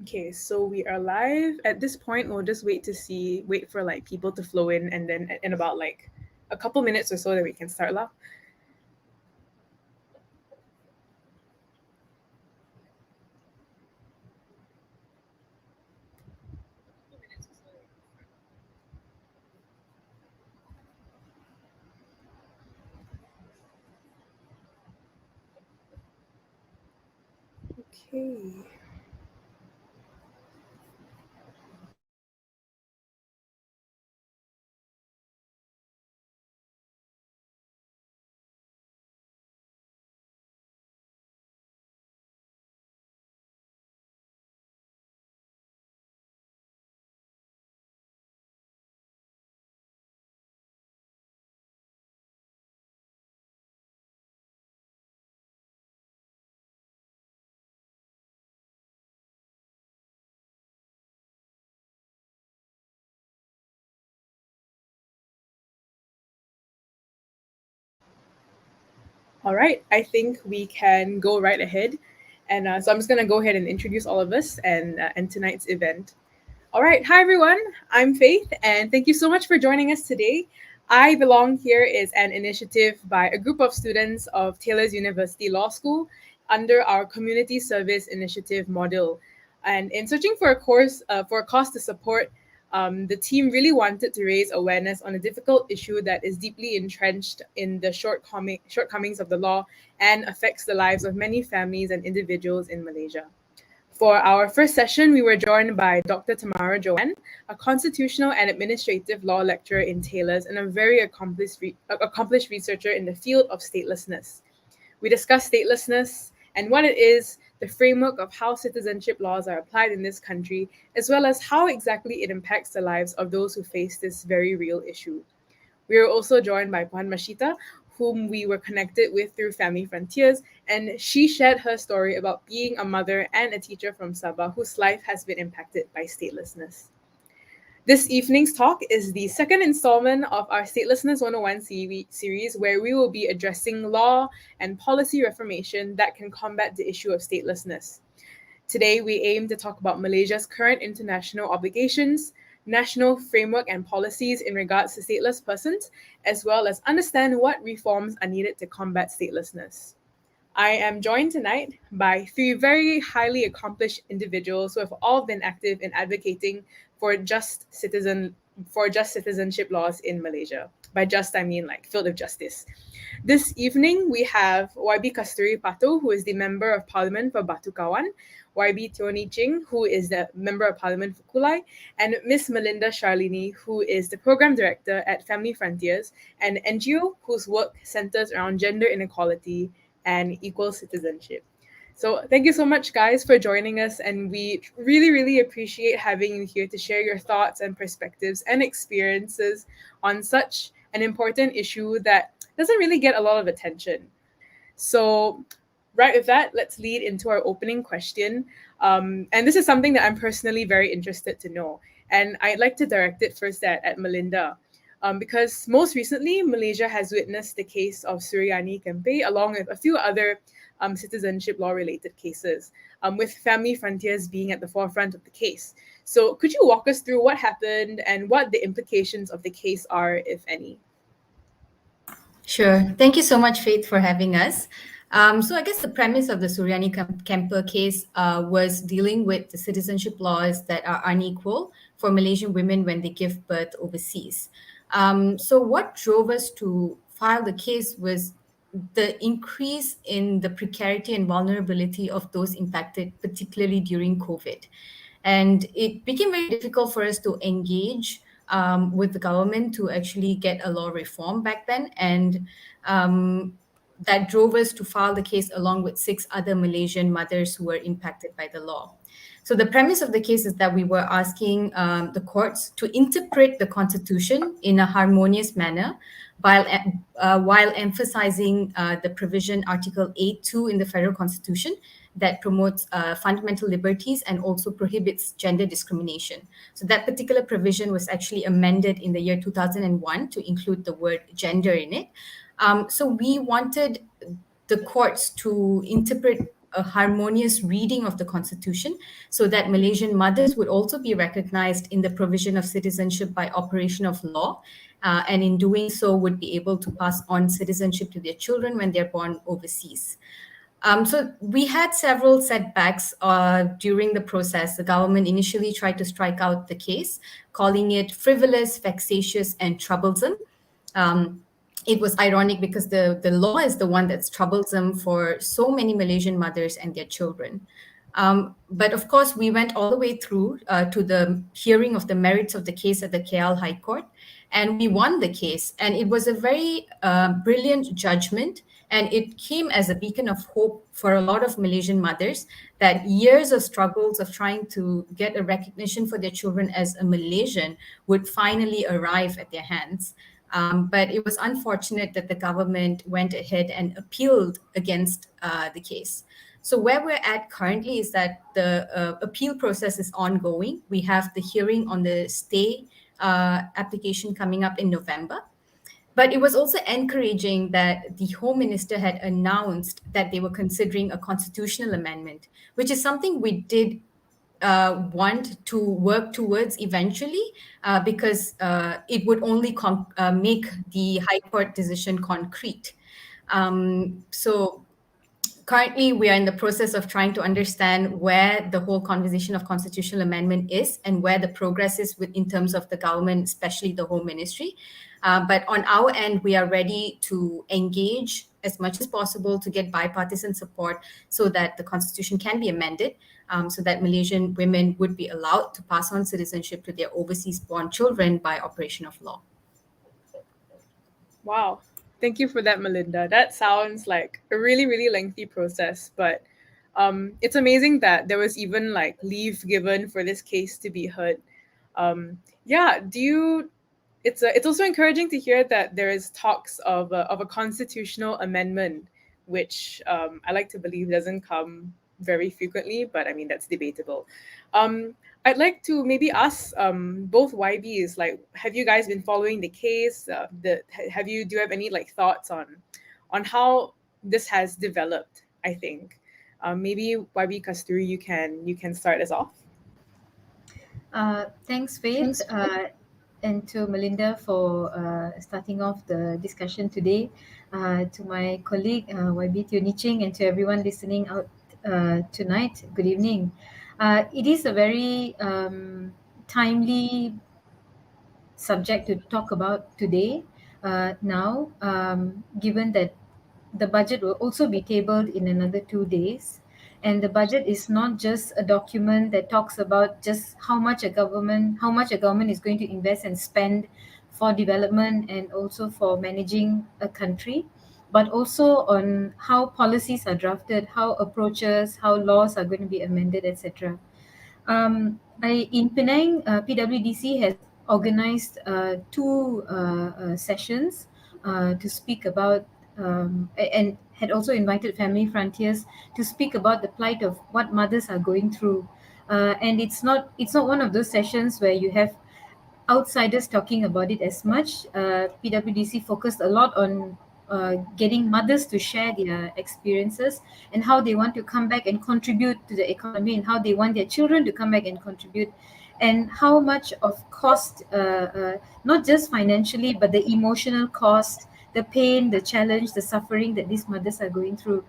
Okay, so we are live. At this point, we'll just wait for like people to flow in, and then in about like a couple minutes or so that we can start lah. Okay. All right, I think we can go right ahead. And so I'm just going to go ahead and introduce all of us and tonight's event. All right, hi everyone. I'm Faith, and thank you so much for joining us today. I Belong Here is an initiative by a group of students of Taylor's University Law School under our Community Service Initiative module. And in searching for a cause to support, the team really wanted to raise awareness on a difficult issue that is deeply entrenched in the shortcomings of the law and affects the lives of many families and individuals in Malaysia. For our first session, we were joined by Dr. Tamara Joanne, a constitutional and administrative law lecturer in Taylor's and a very accomplished researcher in the field of statelessness. We discussed statelessness and what it is, the framework of how citizenship laws are applied in this country, as well as how exactly it impacts the lives of those who face this very real issue. We were also joined by Puan Mashita, whom we were connected with through Family Frontiers, and she shared her story about being a mother and a teacher from Sabah whose life has been impacted by statelessness. This evening's talk is the second installment of our Statelessness 101 series, where we will be addressing law and policy reformation that can combat the issue of statelessness. Today, we aim to talk about Malaysia's current international obligations, national framework and policies in regards to stateless persons, as well as understand what reforms are needed to combat statelessness. I am joined tonight by three very highly accomplished individuals who have all been active in advocating for just citizenship laws in Malaysia. By just, I mean like field of justice. This evening, we have YB Kasturi Pato, who is the Member of Parliament for Batu Kawan, YB Tioni Ching, who is the Member of Parliament for Kulai, and Miss Melinda Charlini, who is the Program Director at Family Frontiers, an NGO whose work centers around gender inequality and equal citizenship. So thank you so much, guys, for joining us, and we really, really appreciate having you here to share your thoughts and perspectives and experiences on such an important issue that doesn't really get a lot of attention. So, right with that, let's lead into our opening question. And this is something that I'm personally very interested to know. And I'd like to direct it first at Melinda. Because most recently, Malaysia has witnessed the case of Suryani Kempe, along with a few other citizenship law related cases, with Family Frontiers being at the forefront of the case. So, could you walk us through what happened and what the implications of the case are, if any? Sure. Thank you so much, Faith, for having us. So I guess the premise of the Suryani Kemper case was dealing with the citizenship laws that are unequal for Malaysian women when they give birth overseas. So what drove us to file the case was the increase in the precarity and vulnerability of those impacted, particularly during COVID. And it became very difficult for us to engage with the government to actually get a law reform back then. And that drove us to file the case along with six other Malaysian mothers who were impacted by the law. So the premise of the case is that we were asking the courts to interpret the Constitution in a harmonious manner while emphasizing the provision Article 8.2 in the Federal Constitution that promotes fundamental liberties and also prohibits gender discrimination. So that particular provision was actually amended in the year 2001 to include the word gender in it. So we wanted the courts to interpret a harmonious reading of the constitution so that Malaysian mothers would also be recognized in the provision of citizenship by operation of law. And in doing so, would be able to pass on citizenship to their children when they're born overseas. So we had several setbacks during the process. The government initially tried to strike out the case, calling it frivolous, vexatious, and troublesome. Um, it was ironic because the law is the one that's troublesome for so many Malaysian mothers and their children. But of course, we went all the way through to the hearing of the merits of the case at the KL High Court, and we won the case. And it was a very brilliant judgment, and it came as a beacon of hope for a lot of Malaysian mothers that years of struggles of trying to get a recognition for their children as a Malaysian would finally arrive at their hands. But it was unfortunate that the government went ahead and appealed against the case. So where we're at currently is that the appeal process is ongoing. We have the hearing on the stay application coming up in November. But it was also encouraging that the Home Minister had announced that they were considering a constitutional amendment, which is something we did want to work towards eventually, because it would only make the High Court decision concrete. So currently we are in the process of trying to understand where the whole conversation of constitutional amendment is and where the progress is in terms of the government, especially the Home Ministry. But on our end, we are ready to engage as much as possible to get bipartisan support so that the constitution can be amended, so that Malaysian women would be allowed to pass on citizenship to their overseas born children by operation of law. Wow. Thank you for that, Melinda. That sounds like a really, really lengthy process, but it's amazing that there was even like leave given for this case to be heard. Yeah, do you? It's also encouraging to hear that there is talks of a constitutional amendment, which I like to believe doesn't come very frequently, but I mean that's debatable. Um, I'd like to maybe ask both YBs, like, have you guys been following the case? Have you, do you have any like thoughts on how this has developed? I think maybe YB Kasturi, you can start us off. Thanks, Faith, and to Melinda for starting off the discussion today. To my colleague, YB Tioniching, and to everyone listening out tonight, good evening. It is a very timely subject to talk about today. Now, given that the budget will also be tabled in another 2 days, and the budget is not just a document that talks about just how much a government is going to invest and spend for development and also for managing a country, but also on how policies are drafted, how approaches, how laws are going to be amended, etc. In Penang, PWDC has organized two sessions to speak about, and had also invited Family Frontiers to speak about the plight of what mothers are going through. And it's not one of those sessions where you have outsiders talking about it as much. PWDC focused a lot on getting mothers to share their experiences and how they want to come back and contribute to the economy, and how they want their children to come back and contribute, and how much of cost, not just financially, but the emotional cost, the pain, the challenge, the suffering that these mothers are going through.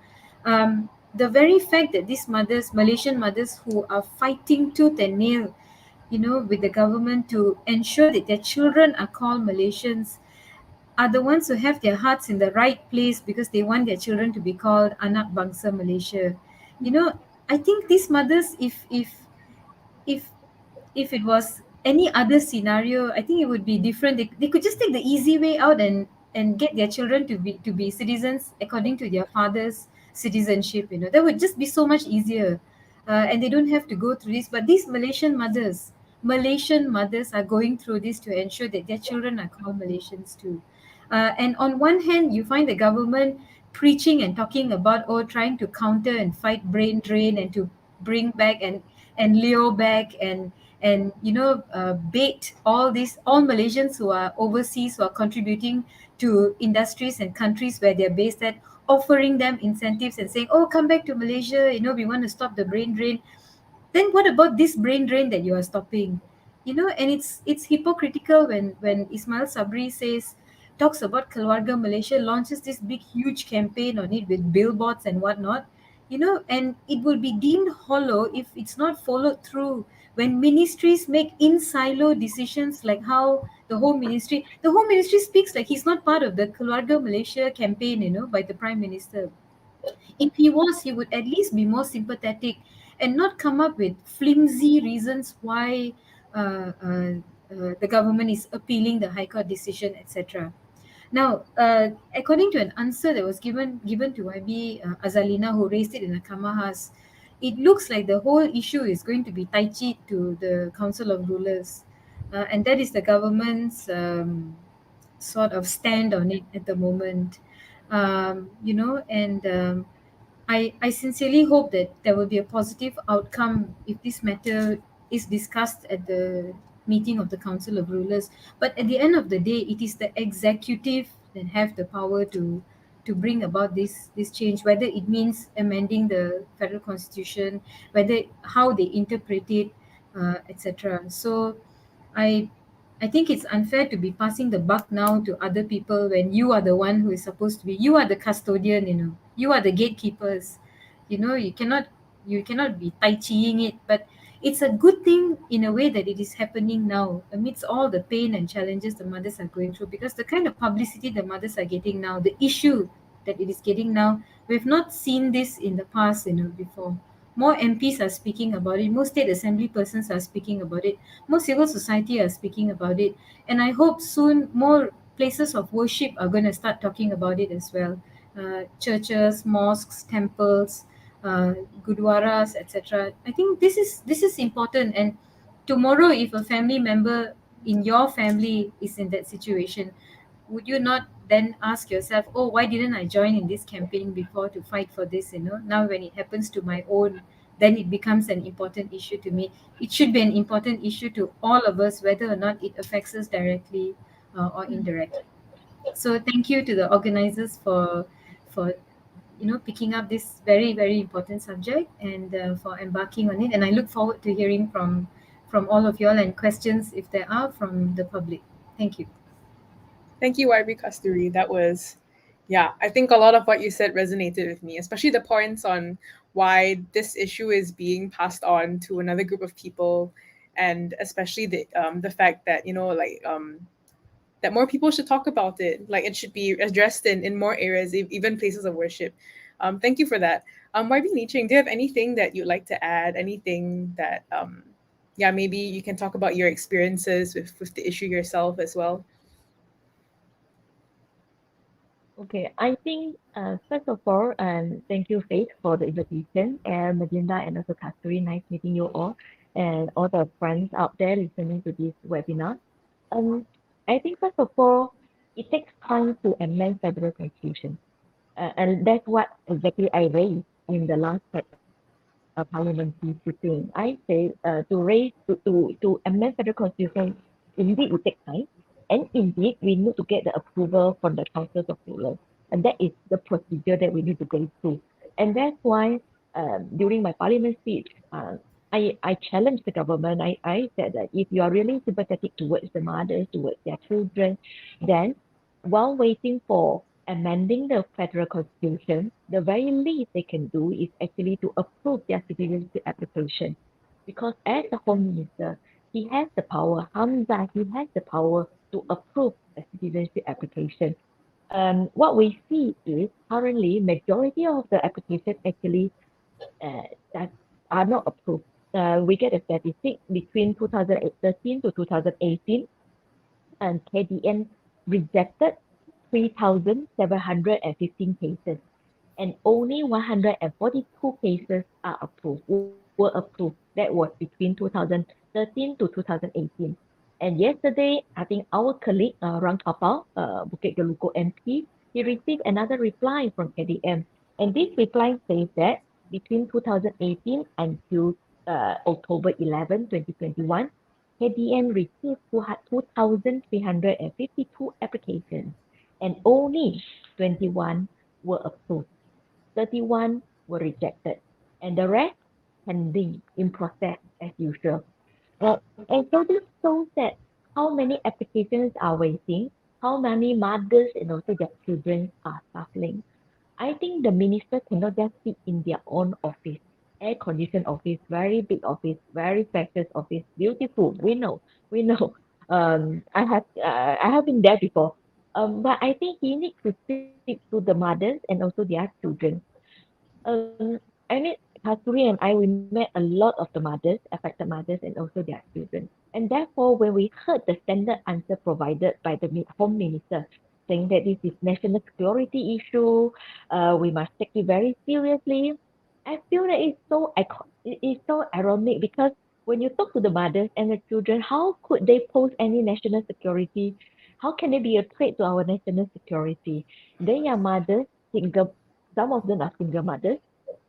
The very fact that these mothers, Malaysian mothers who are fighting tooth and nail, with the government to ensure that their children are called Malaysians, are the ones who have their hearts in the right place because they want their children to be called Anak Bangsa Malaysia. I think these mothers, if if it was any other scenario, I think it would be different. They could just take the easy way out and get their children to be citizens according to their father's citizenship. That would just be so much easier, and they don't have to go through this. But these Malaysian mothers are going through this to ensure that their children are called Malaysians too. And on one hand, you find the government preaching and talking about, trying to counter and fight brain drain, and to bring back and lure back and bait all Malaysians who are overseas, who are contributing to industries and countries where they're based at, offering them incentives and saying, oh, come back to Malaysia, we want to stop the brain drain. Then what about this brain drain that you are stopping? And it's hypocritical when Ismail Sabri talks about Keluarga Malaysia, launches this big huge campaign on it with billboards and whatnot, and it will be deemed hollow if it's not followed through. When ministries make in silo decisions, like how the whole ministry speaks like he's not part of the Keluarga Malaysia campaign, by the Prime Minister. If he was, he would at least be more sympathetic and not come up with flimsy reasons why the government is appealing the High Court decision, etc. Now, according to an answer that was given to YB Azalina, who raised it in a Kamahas, it looks like the whole issue is going to be tai chi to the Council of Rulers, and that is the government's sort of stand on it at the moment. And I sincerely hope that there will be a positive outcome if this matter is discussed at the meeting of the Council of Rulers. But at the end of the day, it is the executive that have the power to bring about this change, whether it means amending the federal constitution, whether how they interpret it, etc. So I I think it's unfair to be passing the buck now to other people when you are the one who is supposed to be. You are the custodian, You are the gatekeepers. You cannot be tai chiing it. But it's a good thing in a way that it is happening now amidst all the pain and challenges the mothers are going through, because the kind of publicity the mothers are getting now, the issue that it is getting now, we've not seen this in the past, before. More MPs are speaking about it. Most state assembly persons are speaking about it. Most civil society are speaking about it. And I hope soon more places of worship are going to start talking about it as well. Churches, mosques, temples, gurdwaras, etc. I think this is important. And tomorrow, if a family member in your family is in that situation, would you not then ask yourself, oh, why didn't I join in this campaign before to fight for this? Now when it happens to my own, then it becomes an important issue to me. It should be an important issue to all of us, whether or not it affects us directly or indirectly. So thank you to the organizers for picking up this very very important subject, and for embarking on it. And I look forward to hearing from all of you all, and questions if there are from the public. Thank you. Thank you, YB Kasturi. That was, yeah, I think a lot of what you said resonated with me, especially the points on why this issue is being passed on to another group of people, and especially the fact that that more people should talk about it. Like it should be addressed in more areas, even places of worship. Thank you for that. YB Niching, do you have anything that you'd like to add? Anything that yeah, maybe you can talk about your experiences with the issue yourself as well. Okay, I think first of all, thank you, Faith, for the invitation, and Melinda and also Kasturi. Nice meeting you all, and all the friends out there listening to this webinar. Um, I think first of all, it takes time to amend federal constitution, and that's what exactly I raised in the last parliamentary sitting. I say to amend federal constitution, indeed it takes time, and indeed we need to get the approval from the councils of rulers, and that is the procedure that we need to go through. And that's why during my parliament speech, I challenged the government. I said that if you are really sympathetic towards the mothers, towards their children, then while waiting for amending the federal constitution, the very least they can do is actually to approve their citizenship application. Because as the Home Minister, he has the power, Hamza, he has the power to approve a citizenship application. What we see is currently majority of the applications actually that are not approved. We get a statistic between 2013 to 2018, and KDN rejected 3,715 cases, and only 142 cases are approved, were approved. That was between 2013 to 2018. And yesterday, I think our colleague, Rang Kapal, Bukit Geluku MP, he received another reply from KDM. And this reply says that between 2018 until October 11, 2021, KDN received 2,352 applications, and only 21 were approved, 31 were rejected, and the rest pending in process as usual. And so this shows that how many applications are waiting, how many mothers and also their children are suffering. I think the minister cannot just sit in their own office, air conditioned office, very big office, very spacious office, beautiful. We know. I have been there before. But I think he needs to speak to the mothers and also their children. um, I mean, Kasturi and I, we met a lot of the mothers, affected mothers, and also their children. And therefore, when we heard the standard answer provided by the Home Minister, saying that this is national security issue, we must take it very seriously, I feel that it is so ironic because when you talk to the mothers and the children, how could they pose any national security? How can they be a threat to our national security? They are mothers, single, some of them are single mothers.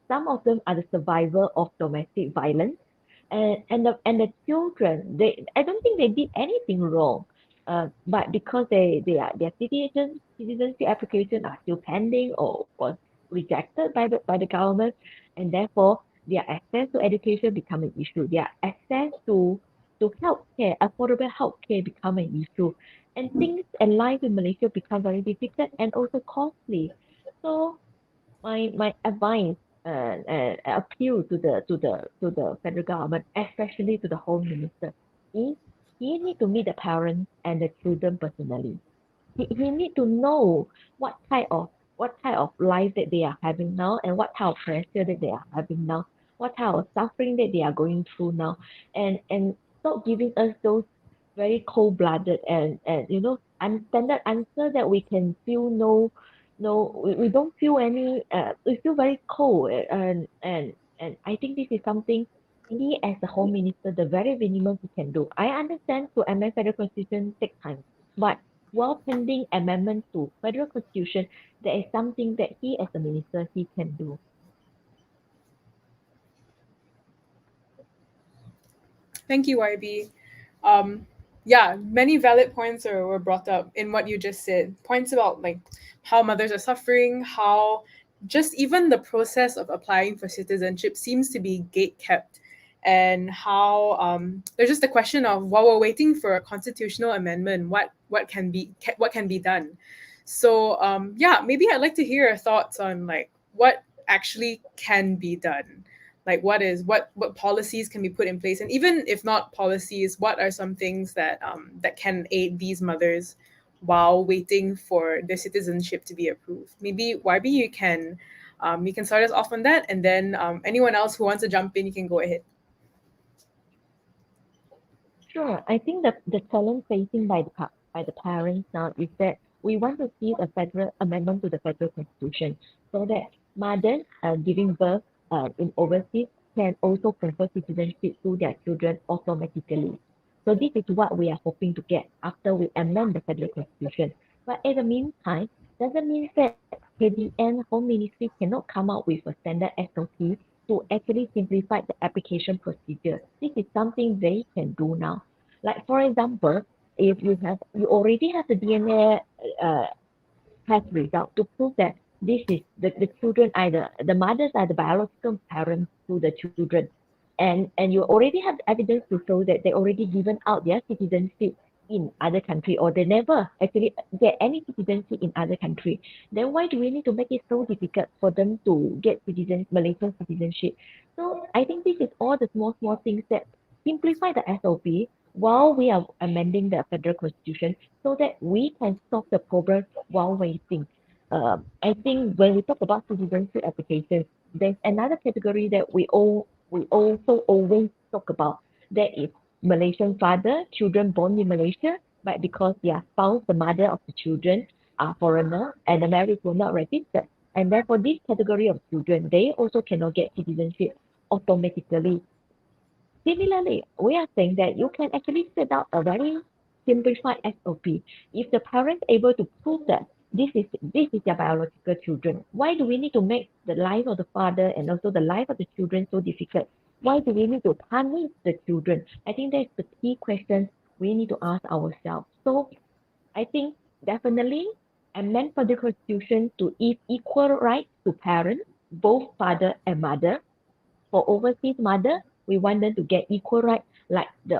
Some of them are the survivor of domestic violence, and the children. They I don't think they did anything wrong, but because their citizenship application are still pending or was rejected by the government, and therefore their access to education become an issue. Their access to healthcare, affordable healthcare become an issue, and things and life in Malaysia become very difficult and also costly. So my advice and appeal to the federal government, especially to the Home Minister, is he need to meet the parents and the children personally. He need to know what type of what type of life that they are having now and what type of pressure that they are having now, what type of suffering that they are going through now, and stop giving us those very cold-blooded and unstandard answer that we can feel we don't feel any we feel very cold and I think this is something he as the home minister the very minimum he can do. I understand to amend federal constitution take time, but while pending amendment to federal constitution, there is something that he as a minister he can do. Thank you, YB. Um, yeah, many valid points were brought up in what you just said. Points about like how mothers are suffering, how just even the process of applying for citizenship seems to be gate kept, and how there's just a question of while we're waiting for a constitutional amendment, what can be done. So yeah, maybe I'd like to hear your thoughts on like what actually can be done, like what policies can be put in place, and even if not policies, what are some things that can aid these mothers while waiting for their citizenship to be approved. Maybe YB, you can start us off on that, and then anyone else who wants to jump in, you can go ahead. Sure. I think the challenge facing by the parents now is that we want to see a federal amendment to the federal constitution so that mothers giving birth in overseas can also confer citizenship to their children automatically. So this is what we are hoping to get after we amend the federal constitution. But in the meantime, doesn't mean that KDN Home Ministry cannot come out with a standard SOP to actually simplify the application procedure. This is something they can do now. Like for example, if you already have the DNA test result to prove that this is the children either the mothers are the biological parents to the children, and you already have evidence to show that they already given out their citizenship in other country or they never actually get any citizenship in other country, then why do we need to make it so difficult for them to get Malaysian citizenship? So I think this is all the small things that simplify the SOP while we are amending the federal constitution so that we can solve the problem while waiting. I think when we talk about citizenship applications, there's another category that we also always talk about. That is Malaysian father, children born in Malaysia, but because their spouse, the mother of the children, are foreigner and the marriage will not register. And therefore, this category of children, they also cannot get citizenship automatically. Similarly, we are saying that you can actually set out a very simplified SOP. If the parents able to prove that this is their biological children, why do we need to make the life of the father and also the life of the children so difficult? Why do we need to punish the children? I think that's the key question we need to ask ourselves. So I think definitely amend for the constitution to give equal rights to parents, both father and mother. For overseas mother, we want them to get equal rights like the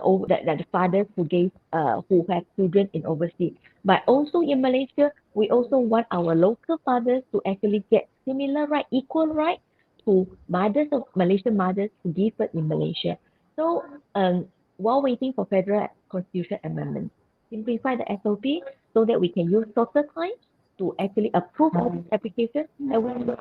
fathers who have children in overseas. But also in Malaysia, we also want our local fathers to actually get similar right, equal right to mothers of Malaysian mothers who give birth in Malaysia. So while waiting for federal constitution amendment, simplify the SOP so that we can use shorter time to actually approve all these applications and we will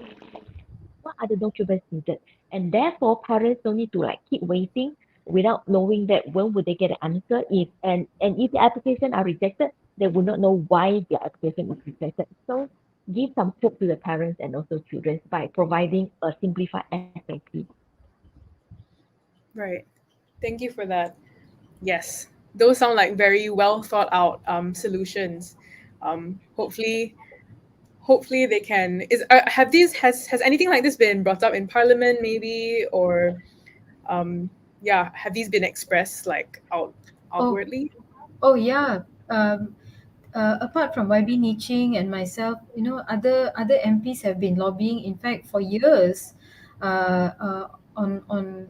what are the documents needed. And therefore, parents don't need to like keep waiting without knowing that when would they get an answer. And if the application are rejected, they will not know why their application is rejected. So give some hope to the parents and also children by providing a simplified SOP. Right. Thank you for that. Yes, those sound like very well thought out solutions. Hopefully, hopefully they can. Have these has anything like this been brought up in Parliament, maybe, or yeah, have these been expressed like Oh, outwardly? oh yeah. Apart from YB Niching and myself, other MPs have been lobbying, in fact, for years, on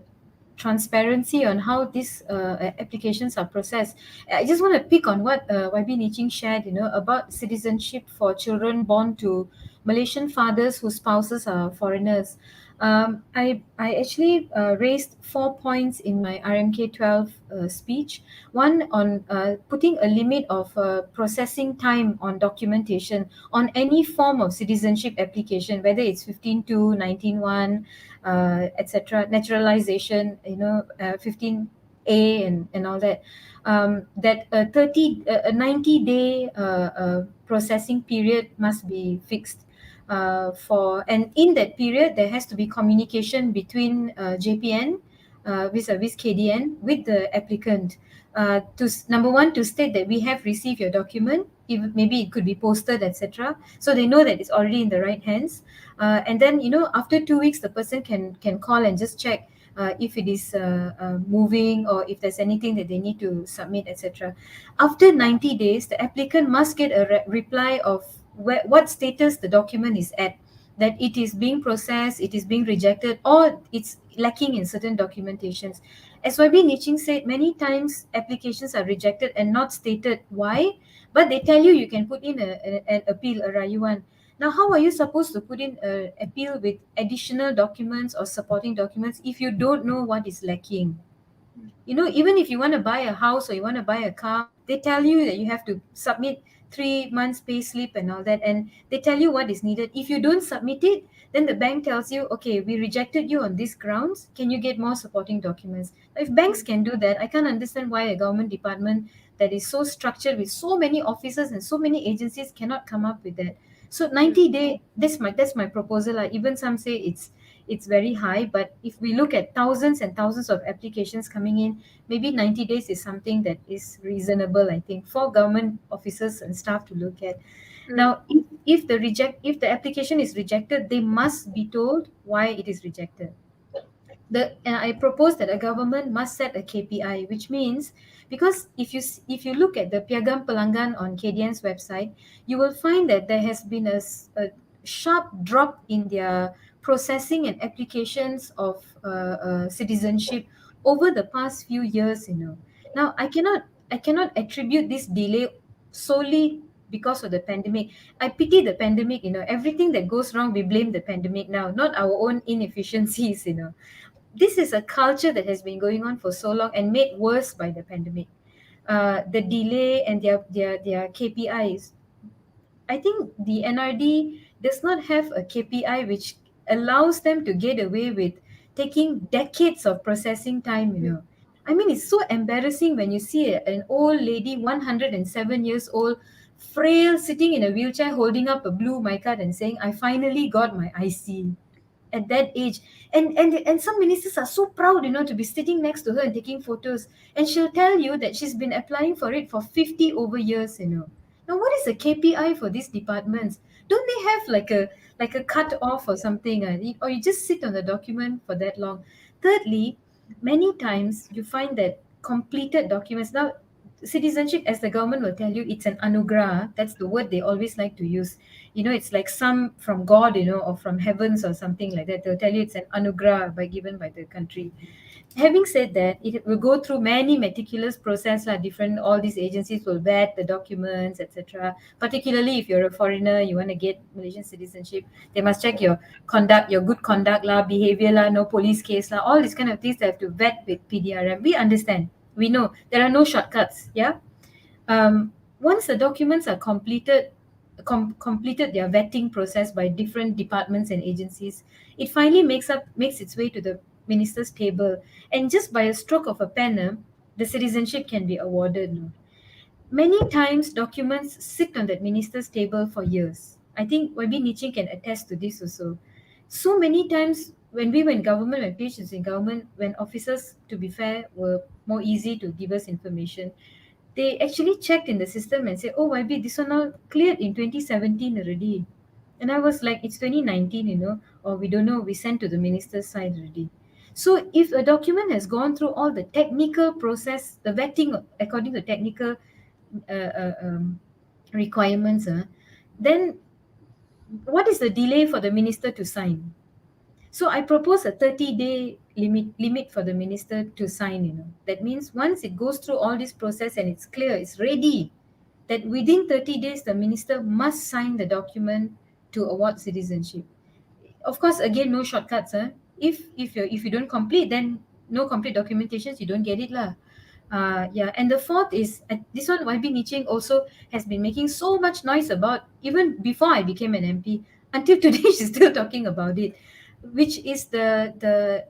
transparency on how these applications are processed. I just want to pick on what YB Niching shared, about citizenship for children born to Malaysian fathers whose spouses are foreigners. I actually raised 4 points in my RMK 12 speech. One on putting a limit of processing time on documentation on any form of citizenship application, whether it's 15.2, 19.1, etc., naturalization, 15A and all that. That a 90-day processing period must be fixed. And in that period, there has to be communication between JPN, vis-a-vis KDN, with the applicant. Number one, to state that we have received your document, if maybe it could be posted, etc., so they know that it's already in the right hands. And then, after 2 weeks, the person can call and just check if it is moving, or if there's anything that they need to submit, etc. After 90 days, the applicant must get a reply of what status the document is at, that it is being processed, it is being rejected, or it's lacking in certain documentations. As YB Niching said, many times applications are rejected and not stated why, but they tell you you can put in an appeal, a rayuan. Now, how are you supposed to put in an appeal with additional documents or supporting documents if you don't know what is lacking? Even if you want to buy a house or you want to buy a car, they tell you that you have to submit 3 months pay slip and all that, and they tell you what is needed. If you don't submit it, then the bank tells you, okay, we rejected you on these grounds, can you get more supporting documents? If banks can do that, I can't understand why a government department that is so structured with so many officers and so many agencies cannot come up with that. So 90-day, that's my proposal. Even some say it's very high, but if we look at thousands and thousands of applications coming in, maybe 90 days is something that is reasonable, I think, for government officers and staff to look at. Mm, Now, if the application is rejected, they must be told why it is rejected. And I propose that a government must set a KPI, which means, because if you look at the Piagam Pelanggan on KDN's website, you will find that there has been a sharp drop in their processing and applications of citizenship over the past few years. Now, I cannot attribute this delay solely because of the pandemic. I pity the pandemic. Everything that goes wrong, we blame the pandemic now, not our own inefficiencies. This is a culture that has been going on for so long and made worse by the pandemic. The delay and their KPIs. I think the NRD does not have a KPI which allows them to get away with taking decades of processing time. I mean, it's so embarrassing when you see an old lady, 107 years old, frail, sitting in a wheelchair, holding up a blue my card and saying, I finally got my IC at that age. And some ministers are so proud, to be sitting next to her and taking photos, and she'll tell you that she's been applying for it for 50 over years. Now, what is the KPI for these departments? Don't they have like a cut off or something, or you just sit on the document for that long? Thirdly, many times you find that completed documents, now citizenship, as the government will tell you, it's an anugrah. That's the word they always like to use. It's like some from God, or from heavens or something like that. They'll tell you it's an anugrah given by the country. Having said that, it will go through many meticulous process, like different, all these agencies will vet the documents, etc. Particularly if you're a foreigner, you want to get Malaysian citizenship, they must check your conduct, your good conduct lah, behavior lah, no police case lah, all these kind of things they have to vet with PDRM. We understand, we know there are no shortcuts. Yeah. Once the documents are completed their vetting process by different departments and agencies, it finally makes its way to the minister's table, and just by a stroke of a pen, the citizenship can be awarded. No? Many times documents sit on that minister's table for years. I think YB Niching can attest to this also. So many times when we were in government, when PH is in government, when officers, to be fair, were more easy to give us information, they actually checked in the system and said, "Oh, YB, this one all cleared in 2017 already." And I was like, "It's 2019, or we don't know, we sent to the minister's side already." So if a document has gone through all the technical process, the vetting according to technical uh, uh, um, requirements, then what is the delay for the minister to sign? So I propose a 30-day limit for the minister to sign. That means once it goes through all this process and it's clear, it's ready, that within 30 days the minister must sign the document to award citizenship. Of course, again, no shortcuts. If you don't complete, then no complete documentations, you don't get it lah. Yeah, and the fourth is this one. YB Niching also has been making so much noise about, even before I became an MP. Until today, she's still talking about it, which is the the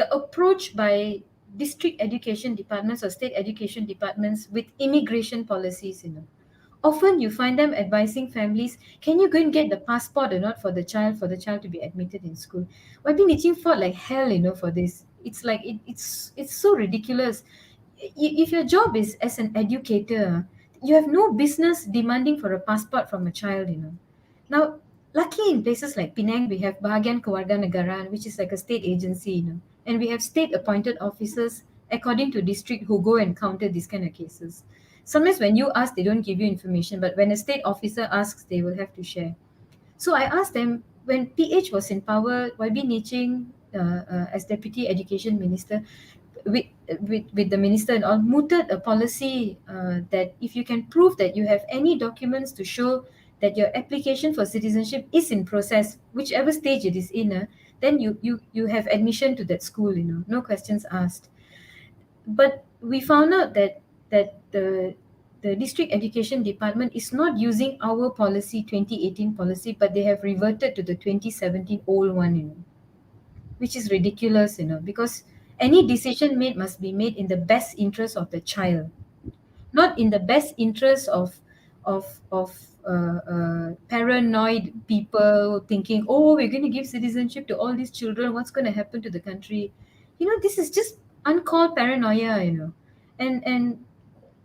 approach by district education departments or state education departments with immigration policies. Often you find them advising families, can you go and get the passport or not for the child to be admitted in school. I've been itching for like hell, for this. It's like it's so ridiculous. If your job is as an educator, you have no business demanding for a passport from a child. Now, lucky in places like Penang, we have Bahagian Kewarganegaraan, which is like a state agency, and we have state appointed officers according to district who go and counter these kind of cases. Sometimes when you ask, they don't give you information, but when a state officer asks, they will have to share. So I asked them, when PH was in power, YB Niching, as Deputy Education Minister, with the minister and all, mooted a policy that if you can prove that you have any documents to show that your application for citizenship is in process, whichever stage it is in, then you have admission to that school, no questions asked. But we found out that the district education department is not using our policy, 2018 policy, but they have reverted to the 2017 old one, which is ridiculous, because any decision made must be made in the best interest of the child, not in the best interest of paranoid people thinking, oh, we're going to give citizenship to all these children, what's going to happen to the country. This is just uncalled paranoia. And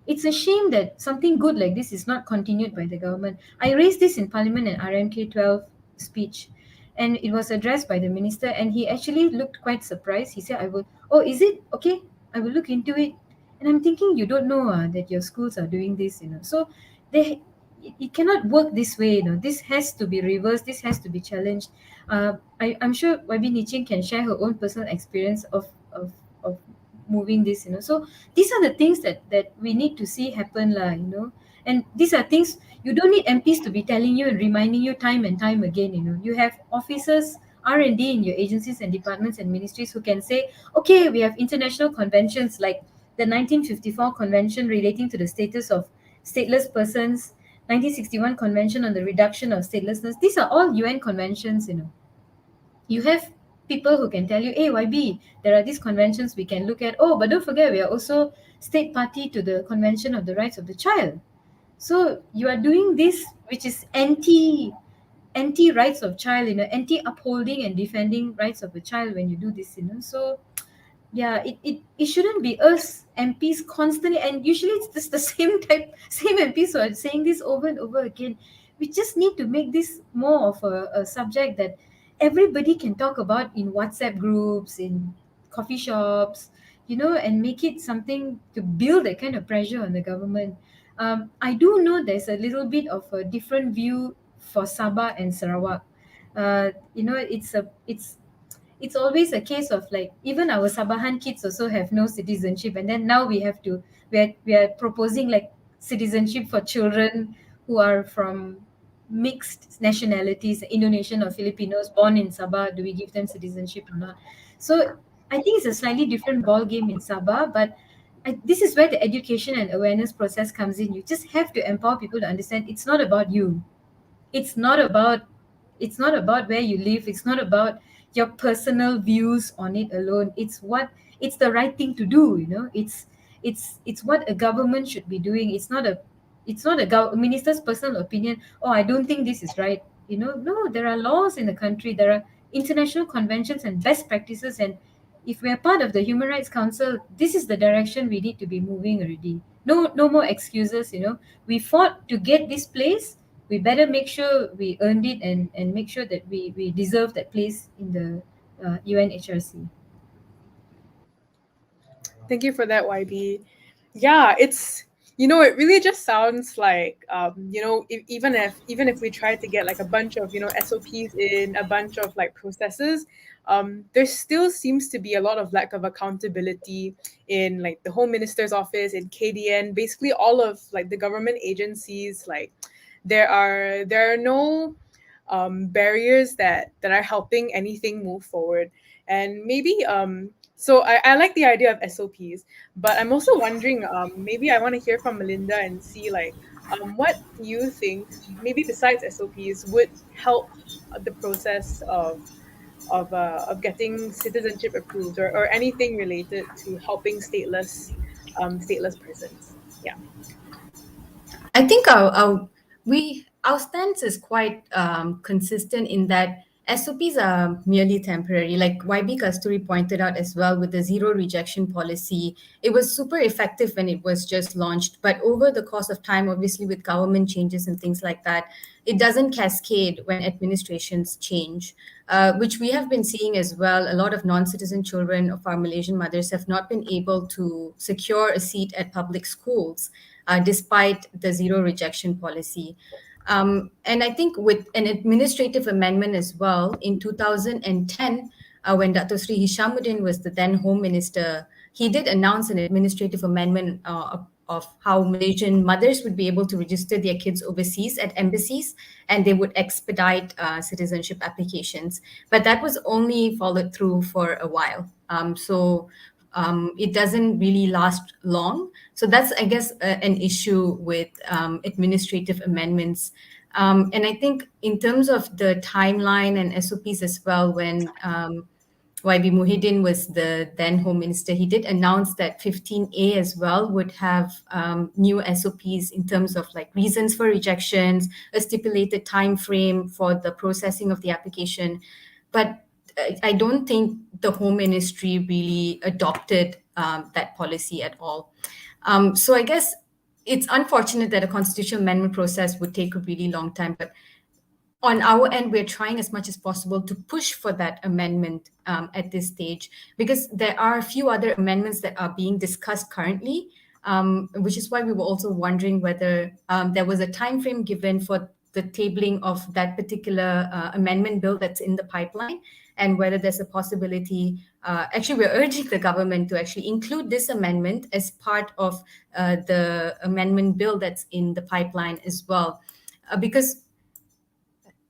it's a shame that something good like this is not continued by the government. I raised this in Parliament and RMK 12 speech, and it was addressed by the minister, and he actually looked quite surprised. He said, oh, is it okay? I will look into it. And I'm thinking, you don't know that your schools are doing this, So it cannot work this way, This has to be reversed. This has to be challenged. I'm sure YB Niching can share her own personal experience of moving this, So these are the things that we need to see happen, And these are things you don't need MPs to be telling you and reminding you time and time again. You have officers, R&D in your agencies and departments and ministries who can say, okay, we have international conventions like the 1954 convention relating to the status of stateless persons, 1961 convention on the reduction of statelessness. These are all UN conventions. You have people who can tell you, hey, YB, there are these conventions we can look at. Oh, but don't forget, we are also state party to the Convention of the Rights of the Child. So you are doing this, which is anti rights of child, anti upholding and defending rights of a child when you do this, So yeah, it shouldn't be us MPs constantly, and usually it's just the same MPs who are saying this over and over again. We just need to make this more of a subject that everybody can talk about in WhatsApp groups, in coffee shops, and make it something to build that kind of pressure on the government. I do know there's a little bit of a different view for Sabah and Sarawak. It's always a case of like even our Sabahan kids also have no citizenship, and then now we are proposing like citizenship for children who are from mixed nationalities, Indonesian or Filipinos born in Sabah. Do we give them citizenship or not? So I think it's a slightly different ball game in Sabah, but this is where the education and awareness process comes in. You just have to empower people to understand it's not about you. it's not about it's not about where you live. It's not about your personal views on it alone. It's the right thing to do. It's what a government should be doing. It's not a minister's personal opinion. Oh, I don't think this is right. No, there are laws in the country. There are international conventions and best practices, and if we are part of the Human Rights Council, this is the direction we need to be moving already. No more excuses. We fought to get this place. We better make sure we earned it, and make sure that we deserve that place in the UNHRC. Thank you for that, YB. Yeah, it really just sounds like even if we try to get like a bunch of SOPs in a bunch of like processes, there still seems to be a lot of lack of accountability in like the Home Minister's office, in KDN, basically all of like the government agencies. Like there are no barriers that are helping anything move forward. And maybe so I like the idea of SOPs, but I'm also wondering, maybe I want to hear from Melinda and see like what you think, maybe besides SOPs, would help the process of getting citizenship approved, or anything related to helping stateless persons. Yeah. I think our stance is quite consistent in that SOPs are merely temporary. Like YB Kasturi pointed out as well, with the zero rejection policy, it was super effective when it was just launched. But over the course of time, obviously with government changes and things like that, it doesn't cascade when administrations change, which we have been seeing as well. A lot of non-citizen children of our Malaysian mothers have not been able to secure a seat at public schools, despite the zero rejection policy. And I think with an administrative amendment as well in 2010, when Dr. Sri Hishamuddin was the then Home Minister, he did announce an administrative amendment of how Malaysian mothers would be able to register their kids overseas at embassies, and they would expedite citizenship applications. But that was only followed through for a while. So it doesn't really last long. So that's, I guess, an issue with administrative amendments. And I think in terms of the timeline and SOPs as well, when YB Muhyiddin was the then Home Minister, he did announce that 15A as well would have new SOPs in terms of like reasons for rejections, a stipulated time frame for the processing of the application. But I don't think the Home Ministry really adopted that policy at all. So I guess it's unfortunate that a constitutional amendment process would take a really long time, but on our end, we're trying as much as possible to push for that amendment at this stage, because there are a few other amendments that are being discussed currently, which is why we were also wondering whether there was a time frame given for the tabling of that particular amendment bill that's in the pipeline, and whether there's a possibility. Actually, we're urging the government to actually include this amendment as part of the amendment bill that's in the pipeline as well, because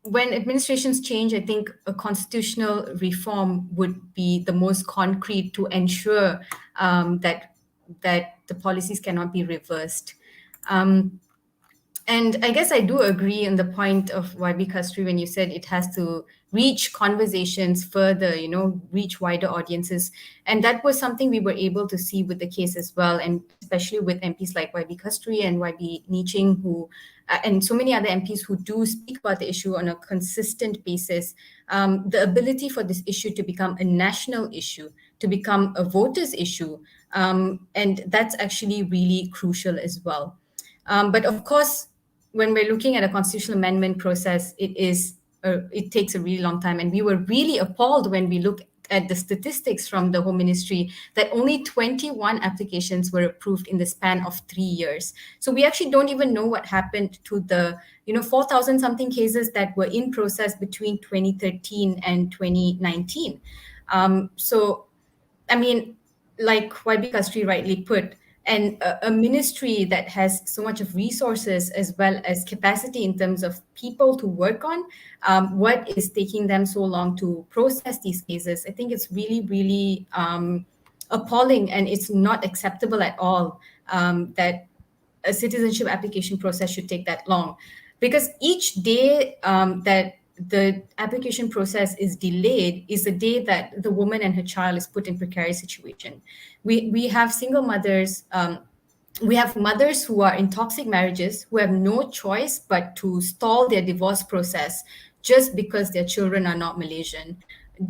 when administrations change, I think a constitutional reform would be the most concrete to ensure that the policies cannot be reversed. And I guess I do agree on the point of YB Kastri when you said it has to reach conversations further, reach wider audiences. And that was something we were able to see with the case as well, and especially with MPs like YB Kastri and YB Niching, and so many other MPs who do speak about the issue on a consistent basis. The ability for this issue to become a national issue, to become a voters' issue, and that's actually really crucial as well. But of course, when we're looking at a constitutional amendment process, it takes a really long time, and we were really appalled when we look at the statistics from the Home Ministry, that only 21 applications were approved in the span of 3 years. So we actually don't even know what happened to the 4,000 something cases that were in process between 2013 and 2019. So I mean, like YB Kastri rightly put, and a ministry that has so much of resources as well as capacity in terms of people to work on, what is taking them so long to process these cases? I think it's really, really appalling, and it's not acceptable at all that a citizenship application process should take that long, because each day that the application process is delayed is the day that the woman and her child is put in precarious situation. We have single mothers, we have mothers who are in toxic marriages who have no choice but to stall their divorce process just because their children are not Malaysian.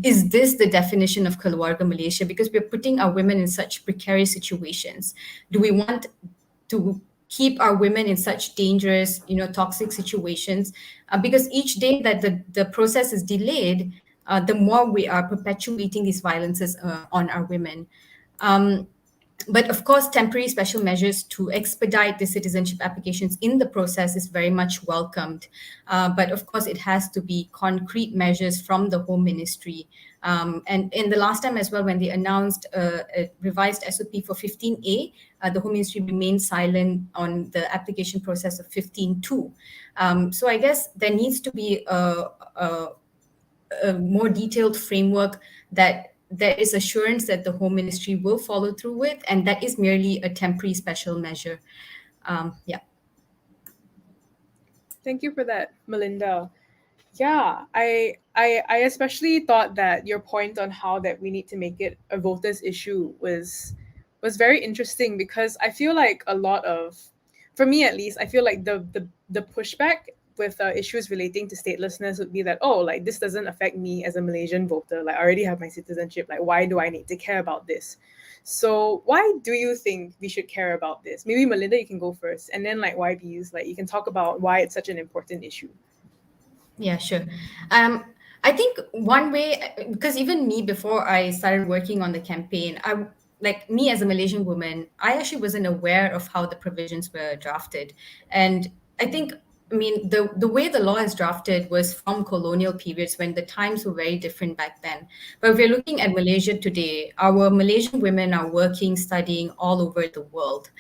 Is this the definition of Keluarga Malaysia? Because we're putting our women in such precarious situations. Do we want to keep our women in such dangerous, toxic situations? Because each day that the process is delayed, the more we are perpetuating these violences on our women. But of course, temporary special measures to expedite the citizenship applications in the process is very much welcomed. But of course, it has to be concrete measures from the Home Ministry. And in the last time as well, when they announced a revised SOP for 15A, the Home Ministry remained silent on the application process of 15.2. So I guess there needs to be a more detailed framework that there is assurance that the Home Ministry will follow through with, and that is merely a temporary special measure. Yeah. Thank you for that, Melinda. Yeah, I especially thought that your point on how that we need to make it a voters issue was very interesting, because I feel like a lot of, for me at least, I feel like the pushback with issues relating to statelessness would be that, oh, like this doesn't affect me as a Malaysian voter, like I already have my citizenship, like why do I need to care about this? So why do you think we should care about this? Maybe Melinda, you can go first, and then like YB's, like you can talk about why it's such an important issue. Yeah, sure. I think one way, because even me, before I started working on the campaign, like me as a Malaysian woman, I actually wasn't aware of how the provisions were drafted. And I think, I mean, the way the law is drafted was from colonial periods when the times were very different back then. But if we're looking at Malaysia today, our Malaysian women are working, studying all over the world.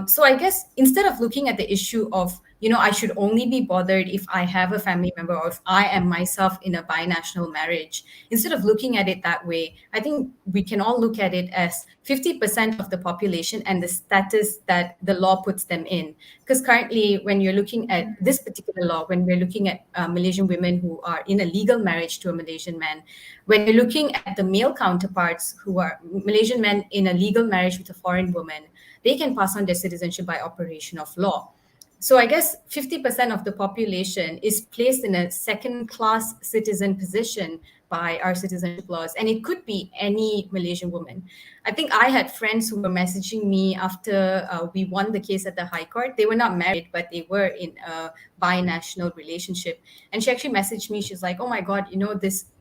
So I guess instead of looking at the issue of, I should only be bothered if I have a family member or if I am myself in a binational marriage. Instead of looking at it that way, I think we can all look at it as 50% of the population and the status that the law puts them in. Because currently, when you're looking at this particular law, when we're looking at Malaysian women who are in a legal marriage to a Malaysian man, when you're looking at the male counterparts who are Malaysian men in a legal marriage with a foreign woman, they can pass on their citizenship by operation of law. So I guess 50% of the population is placed in a second-class citizen position by our citizenship laws, and it could be any Malaysian woman. I think I had friends who were messaging me after we won the case at the High Court. They were not married, but they were in a binational relationship. And she actually messaged me. She's like, "Oh my God,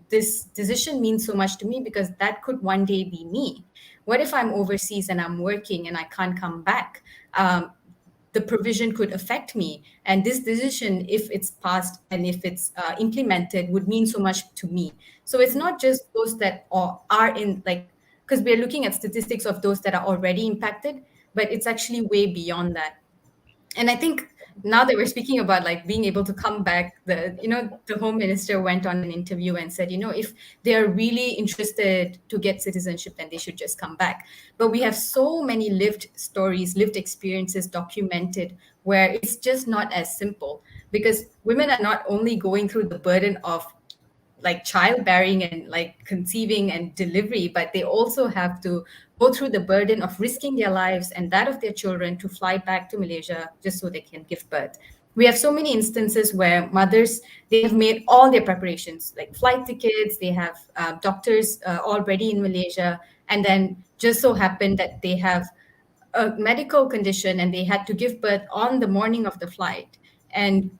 this decision means so much to me because that could one day be me. What if I'm overseas and I'm working and I can't come back? The provision could affect me, and this decision, if it's passed and if it's implemented, would mean so much to me." So it's not just those that are in, like, because we're looking at statistics of those that are already impacted, but it's actually way beyond that. And I think now that we're speaking about like being able to come back, the Home Minister went on an interview and said, if they're really interested to get citizenship, then they should just come back. But we have so many lived stories, lived experiences documented where it's just not as simple, because women are not only going through the burden of like childbearing and like conceiving and delivery, but they also have to go through the burden of risking their lives and that of their children to fly back to Malaysia just so they can give birth. We have so many instances where mothers, they have made all their preparations, like flight tickets, they have doctors already in Malaysia, and then just so happened that they have a medical condition and they had to give birth on the morning of the flight. And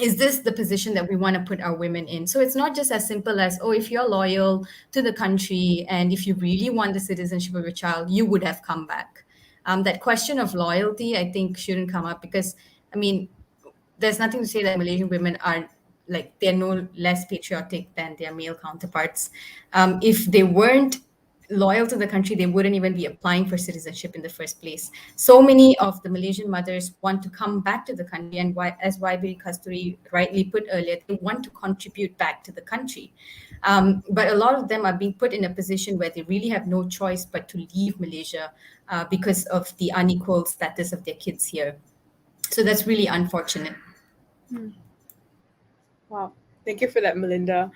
is this the position that we want to put our women in? So it's not just as simple as, oh, if you're loyal to the country and if you really want the citizenship of your child, you would have come back. That question of loyalty, I think, shouldn't come up because, I mean, there's nothing to say that Malaysian women are like they're no less patriotic than their male counterparts. If they weren't loyal to the country, they wouldn't even be applying for citizenship in the first place. So many of the Malaysian mothers want to come back to the country, and why, as YB Kasturi rightly put earlier, they want to contribute back to the country. But a lot of them are being put in a position where they really have no choice but to leave Malaysia because of the unequal status of their kids here. So that's really unfortunate. Wow. Thank you for that, Melinda.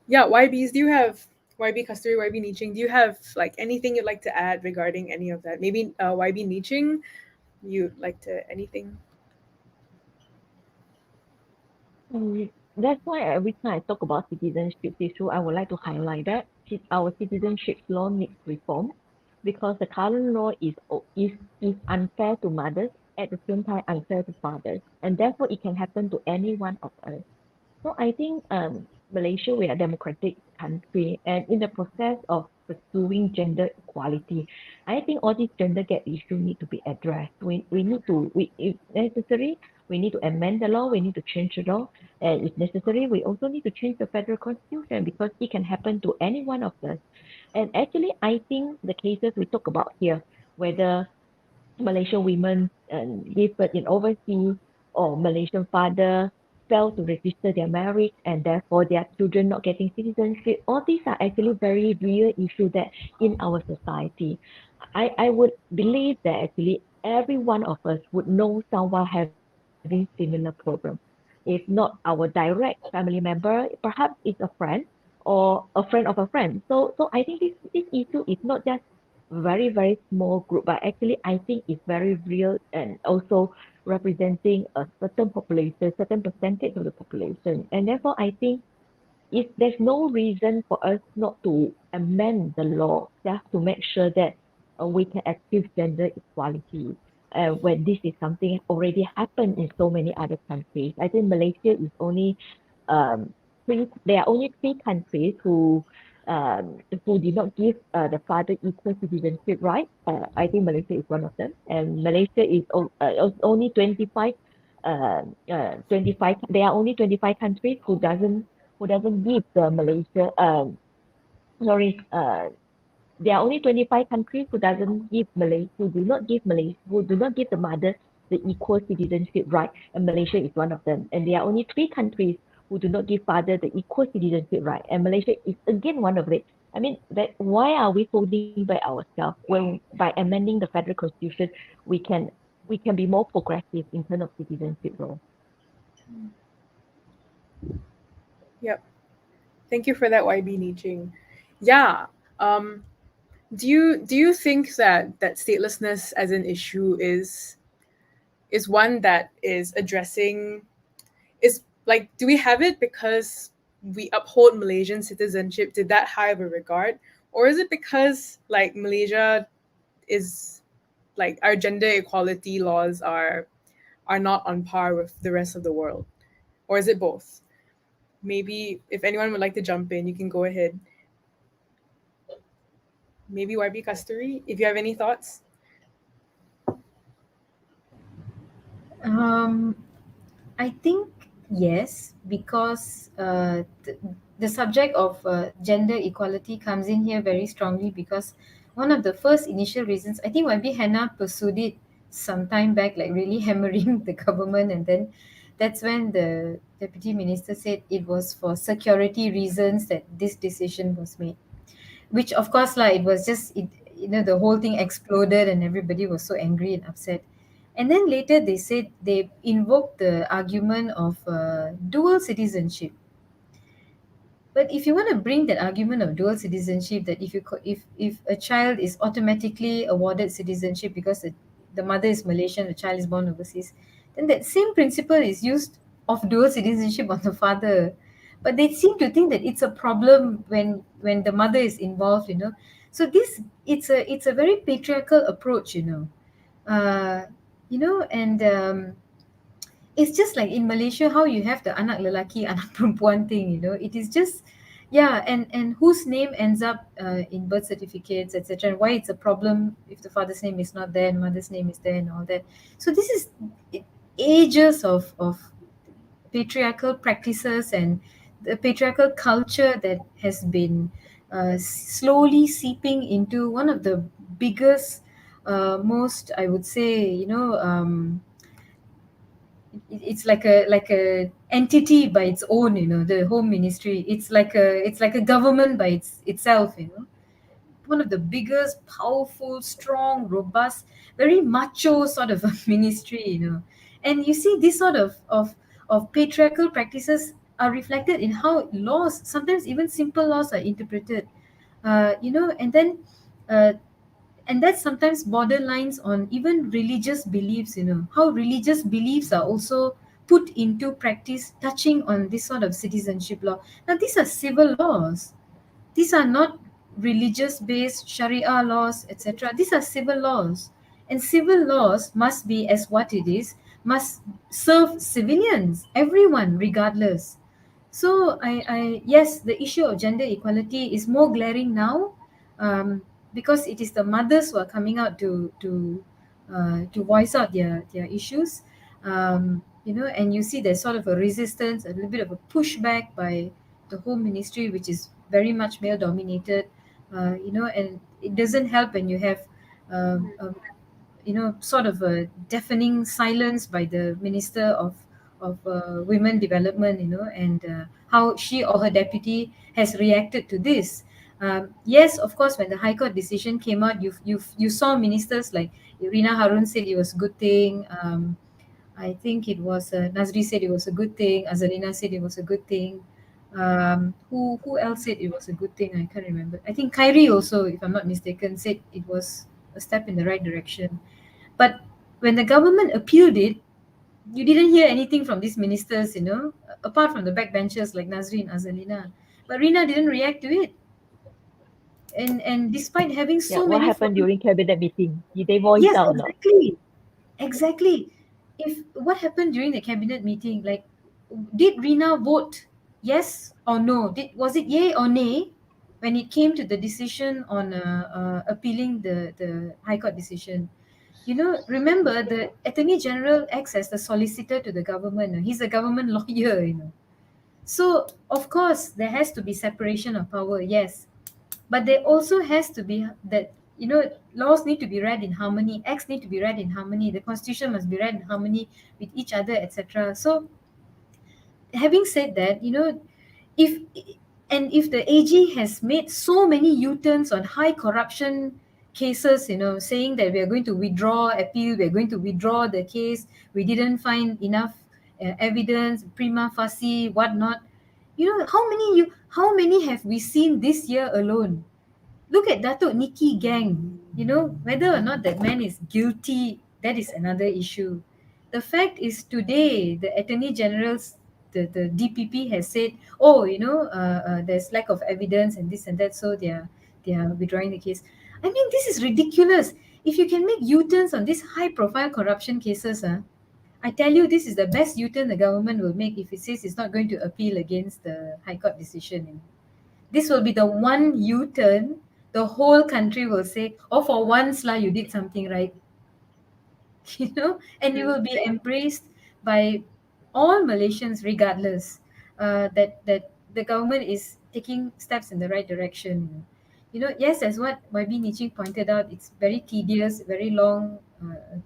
Yeah, YBs, do you have YB Kasturi, YB Niching, do you have like anything you'd like to add regarding any of that? Maybe YB Niching, you'd like to anything? That's why every time I talk about citizenship issue, I would like to highlight that our citizenship law needs reform because the current law is unfair to mothers, at the same time unfair to fathers, and therefore it can happen to any one of us. So I think Malaysia, we are a democratic country, and in the process of pursuing gender equality, I think all these gender gap issues need to be addressed. We need to, if necessary, we need to amend the law, we need to change the law, and if necessary, we also need to change the federal constitution because it can happen to any one of us. And actually, I think the cases we talk about here, whether Malaysian women give birth in overseas or Malaysian father fail to register their marriage and therefore their children not getting citizenship. All these are actually very real issues that in our society. I would believe that actually every one of us would know someone having similar problem. If not our direct family member, perhaps it's a friend or a friend of a friend. So I think this issue is not just very small group, but actually I think it's very real and also representing a certain population, certain percentage of the population. And therefore I think if there's no reason for us not to amend the law just to make sure that we can achieve gender equality when this is something already happened in so many other countries. I think Malaysia is only there are only three countries who did not give the father equal citizenship right. I think Malaysia is one of them, and Malaysia is only 25. 25. There are only 25 countries who doesn't give the Malaysia. Sorry. There are only 25 countries who do not give Malaysia, who do not give the mother the equal citizenship right, and Malaysia is one of them. And there are only three countries who do not give father the equal citizenship right, and Malaysia is again one of it. I mean, that why are we holding back ourselves when by amending the federal constitution we can we can be more progressive in terms of citizenship role? Yep. Thank you for that, YB Niching. Yeah. Um, do you think that statelessness as an issue is one that is addressing is like do we have it because we uphold Malaysian citizenship? Did that have a regard? Or is it because like Malaysia is like our gender equality laws are not on par with the rest of the world? Or is it both? Maybe if anyone would like to jump in, you can go ahead. Maybe YB Kasturi, if you have any thoughts. Um, I think yes, because the subject of gender equality comes in here very strongly because one of the first initial reasons, I think YB Hannah pursued it some time back, like really hammering the government, and then that's when the deputy minister said it was for security reasons that this decision was made. Which of course, like it was just it, the whole thing exploded and everybody was so angry and upset. And then later they said they invoked the argument of dual citizenship. But if you want to bring that argument of dual citizenship, that if a child is automatically awarded citizenship because the mother is Malaysian, the child is born overseas, then that same principle is used of dual citizenship on the father. But they seem to think that it's a problem when the mother is involved. So this it's a very patriarchal approach. And it's just like in Malaysia how you have the anak lelaki anak perempuan thing, it is just, yeah. And whose name ends up in birth certificates, etc., and why it's a problem if the father's name is not there and mother's name is there and all that. So this is ages of patriarchal practices and the patriarchal culture that has been slowly seeping into one of the biggest, most, I would say, it's like a entity by its own, the home ministry. It's like a government by itself, one of the biggest, powerful, strong, robust, very macho sort of a ministry, and you see this sort of patriarchal practices are reflected in how laws, sometimes even simple laws, are interpreted, and then uh, and that sometimes borderlines on even religious beliefs, how religious beliefs are also put into practice, touching on this sort of citizenship law. Now these are civil laws, these are not religious based sharia laws, etc. These are civil laws, and civil laws must be, as what it is, must serve civilians, everyone regardless. So yes, the issue of gender equality is more glaring now, because it is the mothers who are coming out to voice out their issues, and you see there's sort of a resistance, a little bit of a pushback by the home ministry, which is very much male dominated, and it doesn't help when you have sort of a deafening silence by the Minister of Women Development, and how she or her deputy has reacted to this. Yes, of course, when the High Court decision came out, you saw ministers like Rina Harun said it was a good thing. I think it was Nazri said it was a good thing. Azalina said it was a good thing. Who else said it was a good thing? I can't remember. I think Kyrie also, if I'm not mistaken, said it was a step in the right direction. But when the government appealed it, you didn't hear anything from these ministers, apart from the backbenchers like Nazri and Azalina. But Rina didn't react to it. And despite having Yeah, so what many happened foreign. during cabinet meeting? Did they voice Yes, out or not? exactly. Exactly. If what happened during the cabinet meeting, like, did Rina vote yes or no? Was it yay or nay when it came to the decision on appealing the High Court decision? Remember the Attorney General acts as the solicitor to the government. He's a government lawyer. So of course there has to be separation of power, yes, but there also has to be that, laws need to be read in harmony, acts need to be read in harmony, the constitution must be read in harmony with each other, etc. So having said that, if if the AG has made so many U-turns on high corruption cases, saying that we are going to withdraw appeal, we are going to withdraw the case, we didn't find enough evidence, prima facie, whatnot. How many have we seen this year alone? Look at Datuk Nikki Gang. Whether or not that man is guilty, that is another issue. The fact is today, the Attorney General's, the DPP has said, oh, there's lack of evidence and this and that, so they are withdrawing the case. I mean, this is ridiculous. If you can make U-turns on these high-profile corruption cases, I tell you, this is the best U-turn the government will make if it says it's not going to appeal against the High Court decision. This will be the one U-turn the whole country will say, oh, for once lah, you did something right. And you will be embraced by all Malaysians regardless, that the government is taking steps in the right direction. Yes, as what YB Niching pointed out, it's very tedious, very long,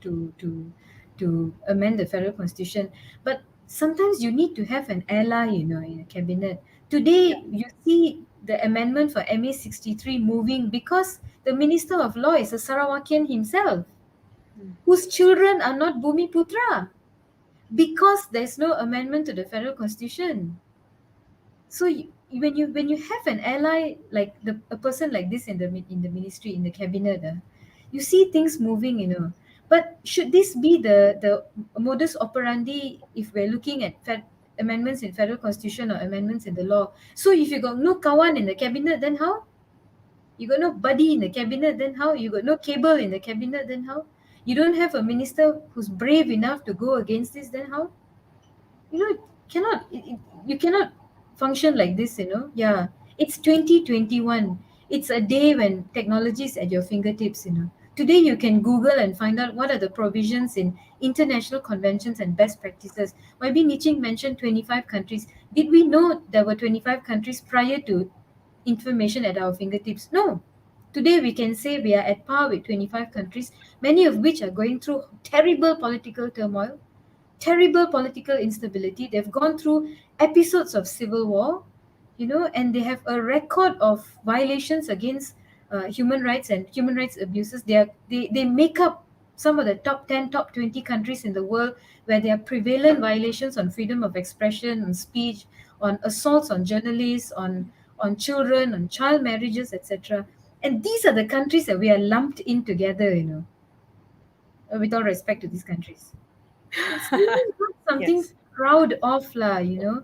to amend the federal constitution. But sometimes you need to have an ally, in a cabinet. Today, you see the amendment for MA 63 moving because the Minister of Law is a Sarawakian himself, whose children are not Bumi Putra, because there's no amendment to the federal constitution. So when you have an ally like a person like this in the ministry, in the cabinet, you see things moving. But should this be the modus operandi if we're looking at amendments in federal constitution or amendments in the law? So if you got no kawan in the cabinet, then how? You got no buddy in the cabinet, then how? You got no cable in the cabinet, then how? You don't have a minister who's brave enough to go against this, then how? You know, you cannot function like this, you know. Yeah, it's 2021. It's a day when technology is at your fingertips, you know. Today you can Google and find out what are the provisions in international conventions and best practices. Maybe Niching mentioned 25 countries. Did we know there were 25 countries prior to information at our fingertips? No. Today we can say we are at par with 25 countries, many of which are going through terrible political turmoil, terrible political instability. They've gone through episodes of civil war, you know, and they have a record of violations against human rights and human rights abuses. They make up some of the top 10, top 20 countries in the world where there are prevalent violations on freedom of expression, on speech, on assaults on journalists, on children, on child marriages, etc. And these are the countries that we are lumped in together, you know, with all respect to these countries. It's really not something Yes. proud of lah, you know.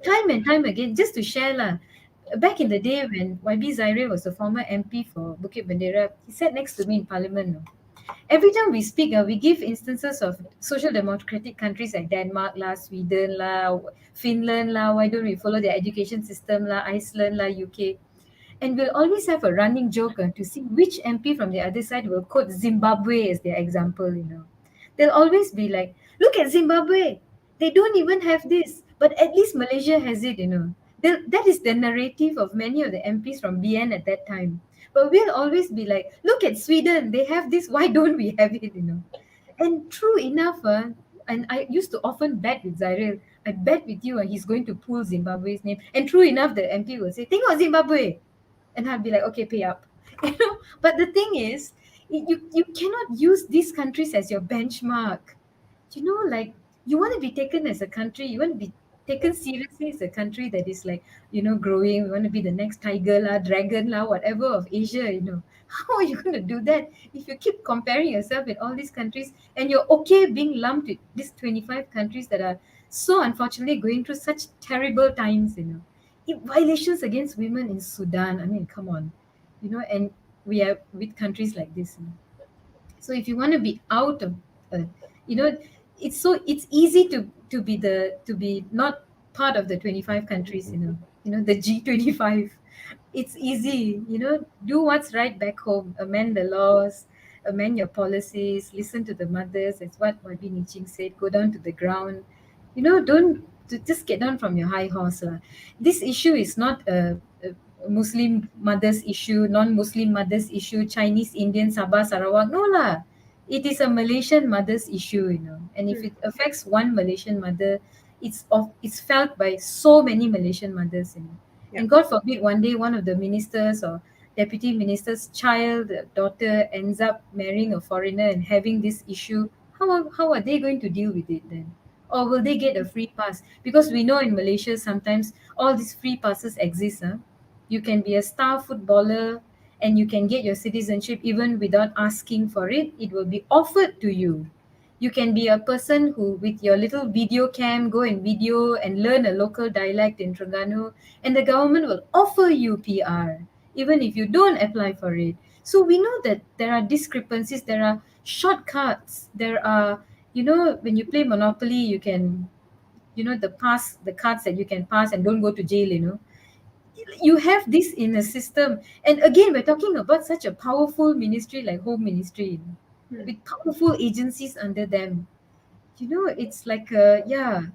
Time and time again, just to share lah. Back in the day when YB Zaire was the former MP for Bukit Bendera, he sat next to me in Parliament. No? Every time we speak, we give instances of social democratic countries like Denmark lah, Sweden lah, Finland lah. Why don't we follow their education system lah? Iceland lah, UK. And we'll always have a running joke to see which MP from the other side will quote Zimbabwe as their example, you know. They'll always be like, look at Zimbabwe. They don't even have this, but at least Malaysia has it, you know. That is the narrative of many of the MPs from BN at that time. But we'll always be like, look at Sweden. They have this. Why don't we have it, you know? And true enough, and I used to often bet with Zairil. I bet with you, he's going to pull Zimbabwe's name. And true enough, the MP will say, Tengok Zimbabwe. And I'd be like, okay, pay up. You know, but the thing is, you cannot use these countries as your benchmark. You know, like you want to be taken as a country, you want to be taken seriously as a country that is like, you know, growing. We want to be the next tiger lah, dragon lah, whatever of Asia, you know. How are you going to do that if you keep comparing yourself with all these countries and you're okay being lumped with these 25 countries that are so unfortunately going through such terrible times, you know? Violations against women in Sudan. I mean, come on, you know, and we are with countries like this. You know? So if you want to be out of, you know, it's easy to be not part of the 25 countries. You know the G25. It's easy, you know, do what's right back home, amend the laws, amend your policies, listen to the mothers. It's what Wabi Niching said, go down to the ground, you know, don't just get down from your high horse. This issue is not a Muslim mothers issue, non-Muslim mothers issue, Chinese, Indian, Sabah, Sarawak. No lah. It is a Malaysian mothers issue, you know. And if Hmm. it affects one Malaysian mother, it's felt by so many Malaysian mothers, you know. Yeah. And God forbid one day one of the ministers or deputy minister's child, daughter ends up marrying a foreigner and having this issue. How are they going to deal with it then? Or will they get a free pass? Because we know in Malaysia sometimes all these free passes exist. Huh? You can be a star footballer and you can get your citizenship even without asking for it. It will be offered to you. You can be a person who, with your little video cam, go and video and learn a local dialect in Terengganu, and the government will offer you PR, even if you don't apply for it. So we know that there are discrepancies, there are shortcuts, there are, you know, when you play Monopoly, you can, you know, the cards that you can pass and don't go to jail, you know. You have this in a system. And again, we're talking about such a powerful ministry like Home Ministry, you know, Hmm. with powerful agencies under them. You know, it's like yeah,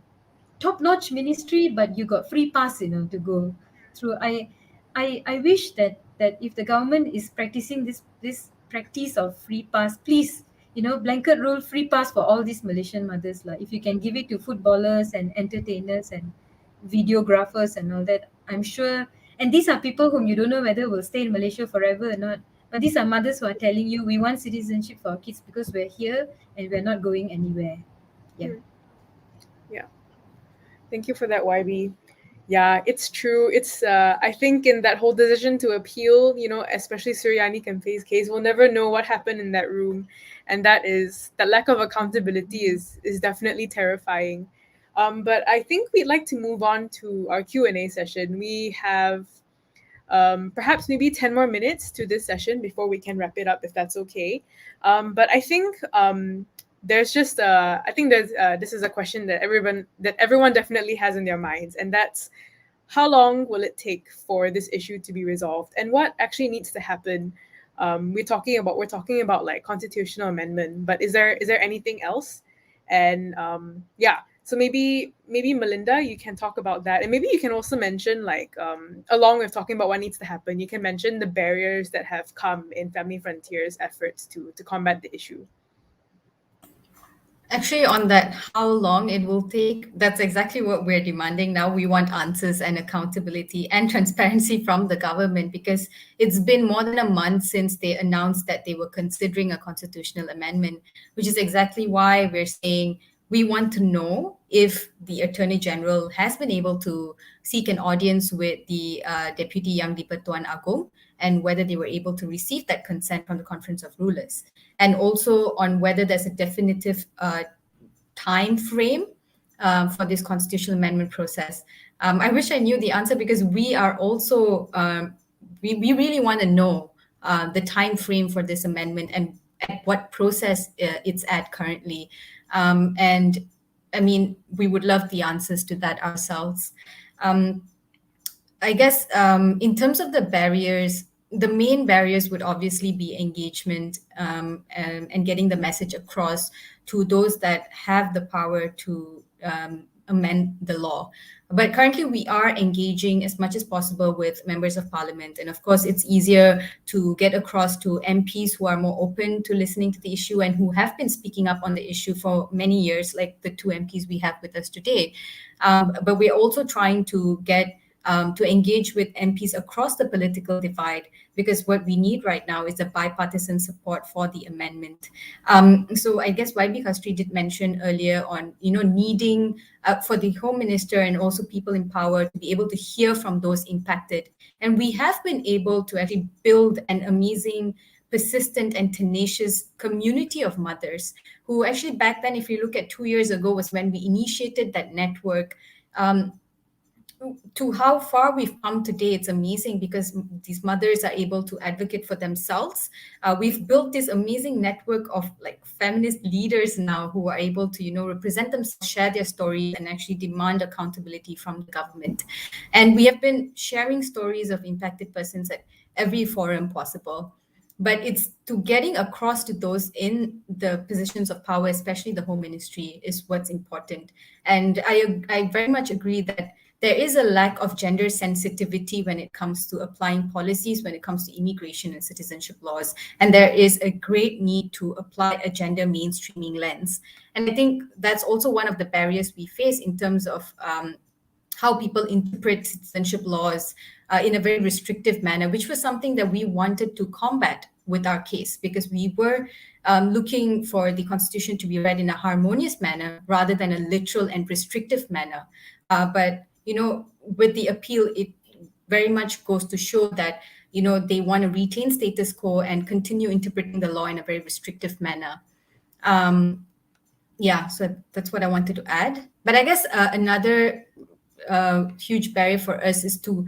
top-notch ministry, but you got free pass, you know, to go through. I wish that if the government is practicing this practice of free pass, please, you know, blanket rule free pass for all these Malaysian mothers. Like if you can give it to footballers and entertainers and videographers and all that, I'm sure. And these are people whom you don't know whether will stay in Malaysia forever or not. But these are mothers who are telling you we want citizenship for our kids because we're here and we're not going anywhere. Yeah. Hmm. Yeah. Thank you for that, YB. Yeah, it's true. It's I think in that whole decision to appeal, you know, especially Suryani Kempei's case, we'll never know what happened in that room, and that lack of accountability is definitely terrifying. But I think we'd like to move on to our Q&A session. We have perhaps maybe 10 more minutes to this session before we can wrap it up, if that's okay. But I think there's just I think there's this is a question that everyone definitely has in their minds, and that's how long will it take for this issue to be resolved, and what actually needs to happen. We're talking about like constitutional amendment, but is there anything else? And yeah, so maybe Melinda, you can talk about that, and maybe you can also mention, like, along with talking about what needs to happen, you can mention the barriers that have come in Family Frontiers efforts to combat the issue. Actually, on that, how long it will take, that's exactly what we're demanding now. We want answers and accountability and transparency from the government, because it's been more than a month since they announced that they were considering a constitutional amendment, which is exactly why we're saying we want to know if the Attorney General has been able to seek an audience with the Deputy Yang di-Pertuan Agong, and whether they were able to receive that consent from the Conference of Rulers, and also on whether there's a definitive time frame for this constitutional amendment process. I wish I knew the answer, because we are also we really want to know the time frame for this amendment and at what process it's at currently. And I mean, we would love the answers to that ourselves. Um, I guess in terms of the barriers, the main barriers would obviously be engagement, and getting the message across to those that have the power to amend the law. But currently, we are engaging as much as possible with members of parliament. And of course, it's easier to get across to MPs who are more open to listening to the issue and who have been speaking up on the issue for many years, like the two MPs we have with us today. But we're also trying to get to engage with MPs across the political divide, because what we need right now is a bipartisan support for the amendment. So I guess YB Kastri did mention earlier on, needing for the Home Minister and also people in power to be able to hear from those impacted. And we have been able to actually build an amazing, persistent and tenacious community of mothers who actually, back then, if you look at 2 years ago, was when we initiated that network. To how far we've come today, it's amazing, because these mothers are able to advocate for themselves. We've built this amazing network of like feminist leaders now who are able to, represent themselves, share their stories, and actually demand accountability from the government. And we have been sharing stories of impacted persons at every forum possible. But it's to getting across to those in the positions of power, especially the Home Ministry, is what's important. And I very much agree that there is a lack of gender sensitivity when it comes to applying policies, when it comes to immigration and citizenship laws. And there is a great need to apply a gender mainstreaming lens. And I think that's also one of the barriers we face in terms of how people interpret citizenship laws in a very restrictive manner, which was something that we wanted to combat with our case, because we were looking for the Constitution to be read in a harmonious manner rather than a literal and restrictive manner. But with the appeal, it very much goes to show that they want to retain status quo and continue interpreting the law in a very restrictive manner. Yeah, so that's what I wanted to add. But I guess another huge barrier for us is to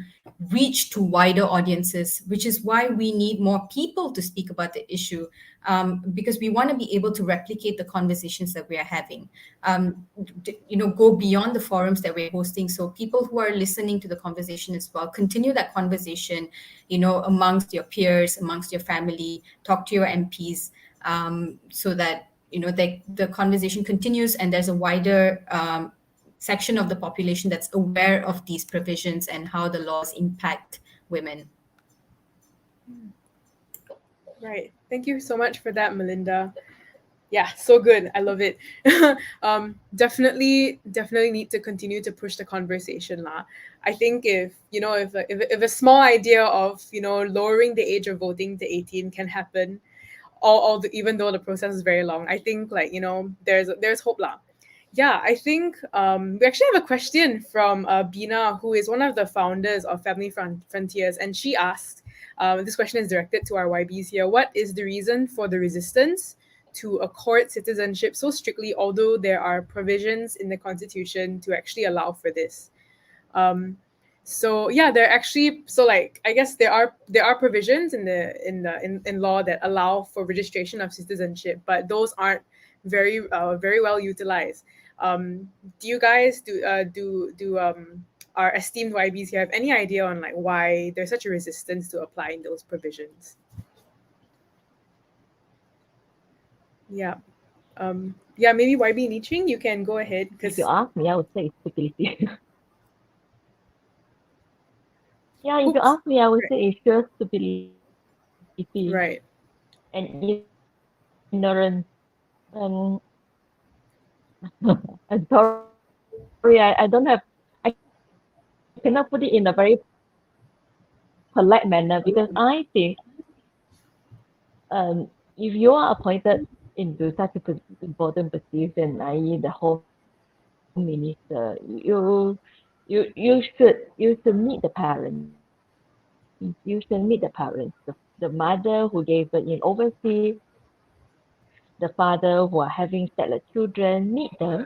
reach to wider audiences, which is why we need more people to speak about the issue, because we want to be able to replicate the conversations that we are having, go beyond the forums that we're hosting. So people who are listening to the conversation as well, continue that conversation, amongst your peers, amongst your family, talk to your MPs, so that, the conversation continues and there's a wider section of the population that's aware of these provisions and how the laws impact women. Right. Thank you so much for that, Melinda. Yeah, so good. I love it. Definitely need to continue to push the conversation lah. I think if a small idea of lowering the age of voting to 18 can happen, even though the process is very long, I think there's hope lah. Yeah, I think we actually have a question from Bina, who is one of the founders of Family Frontiers, and she asked, this question is directed to our YBs here, what is the reason for the resistance to accord citizenship so strictly, although there are provisions in the Constitution to actually allow for this? So yeah, I guess there are provisions in law that allow for registration of citizenship, but those aren't very well utilized. Do you guys do our esteemed YBs here have any idea on like why there's such a resistance to applying those provisions? Yeah. Yeah, maybe YB Niching, you can go ahead If you because ask me, I would say it's stupidity. Yeah, if you oops. ask me, I would Right. say it's just stupidity Right. and ignorance. And I'm sorry, I don't have, I cannot put it in a very polite manner because I think if you are appointed into such a important position, i.e., the home minister, you should meet the parents. You should meet the parents, the mother who gave birth in overseas, the father who are having stateless children. Meet them,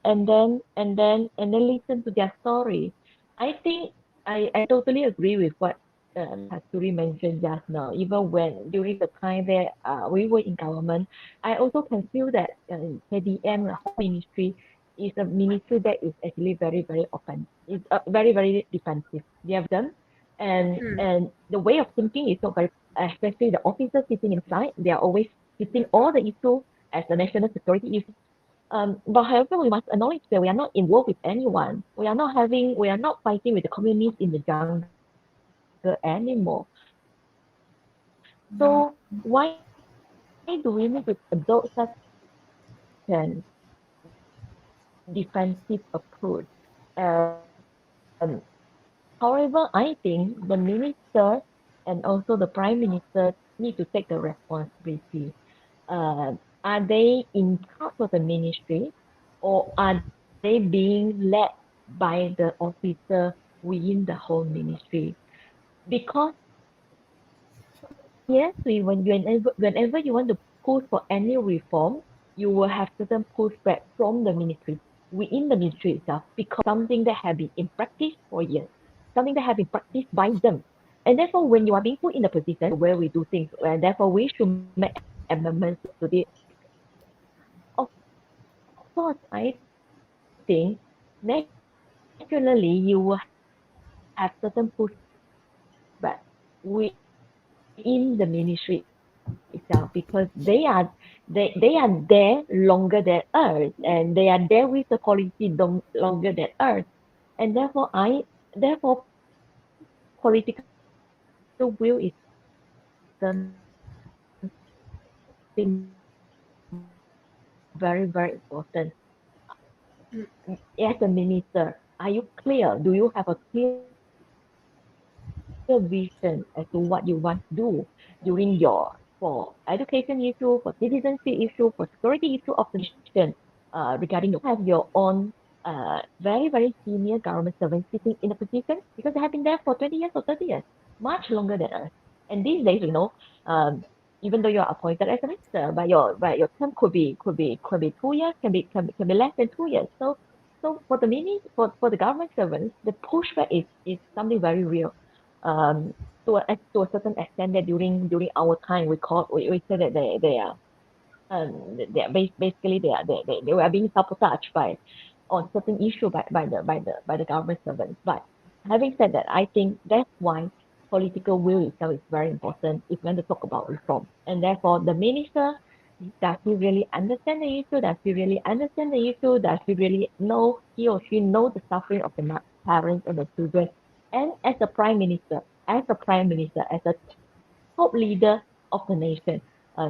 and then listen to their story. I think I totally agree with what Kasturi mentioned just now. Even when during the time that we were in government, I also can feel that KDM, the Home Ministry, is a ministry that is actually very often is very defensive. They have done, and the way of thinking is not very, especially the officers sitting inside. They are always hitting all the issue as the national security issue. But however, we must acknowledge that we are not involved with anyone. We are not fighting with the communists in the jungle anymore. So why do we need to adopt such an defensive approach? However, I think the minister and also the prime minister need to take the responsibility. Are they in charge of the ministry, or are they being led by the officer within the whole ministry? Because yes, whenever you want to push for any reform, you will have certain pushback from the ministry, within the ministry itself, because something that have been in practice for years, something that have been practiced by them. And therefore, when you are being put in a position where we do things, and therefore we should make amendments to this, of course, I think naturally you will have certain pushback within the ministry itself, because they are there longer than us, and they are there with the policy longer than us, and therefore political will is something very real. Therefore, political will is something very very important. As a minister, are you clear? Do you have a clear vision as to what you want to do during your for education issue, for citizenship issue, for security issue of the nation regarding your country? Do you have your own very senior government servants sitting in a position because they have been there for 20 years or 30 years, much longer than us. And these days, even though you're appointed as a minister, but your term could be 2 years, can be less than 2 years. So for the government servants, the pushback is something very real. Um, to a certain extent that during our time we say that they are basically they were being sabotaged by on certain issue by the government servants. But having said that, I think that's why political will itself is very important if we want to talk about reform. And therefore, the minister, does he really understand the issue? Does he really understand the issue? Does he really know, he or she know the suffering of the parents and the children? And as a top leader of the nation,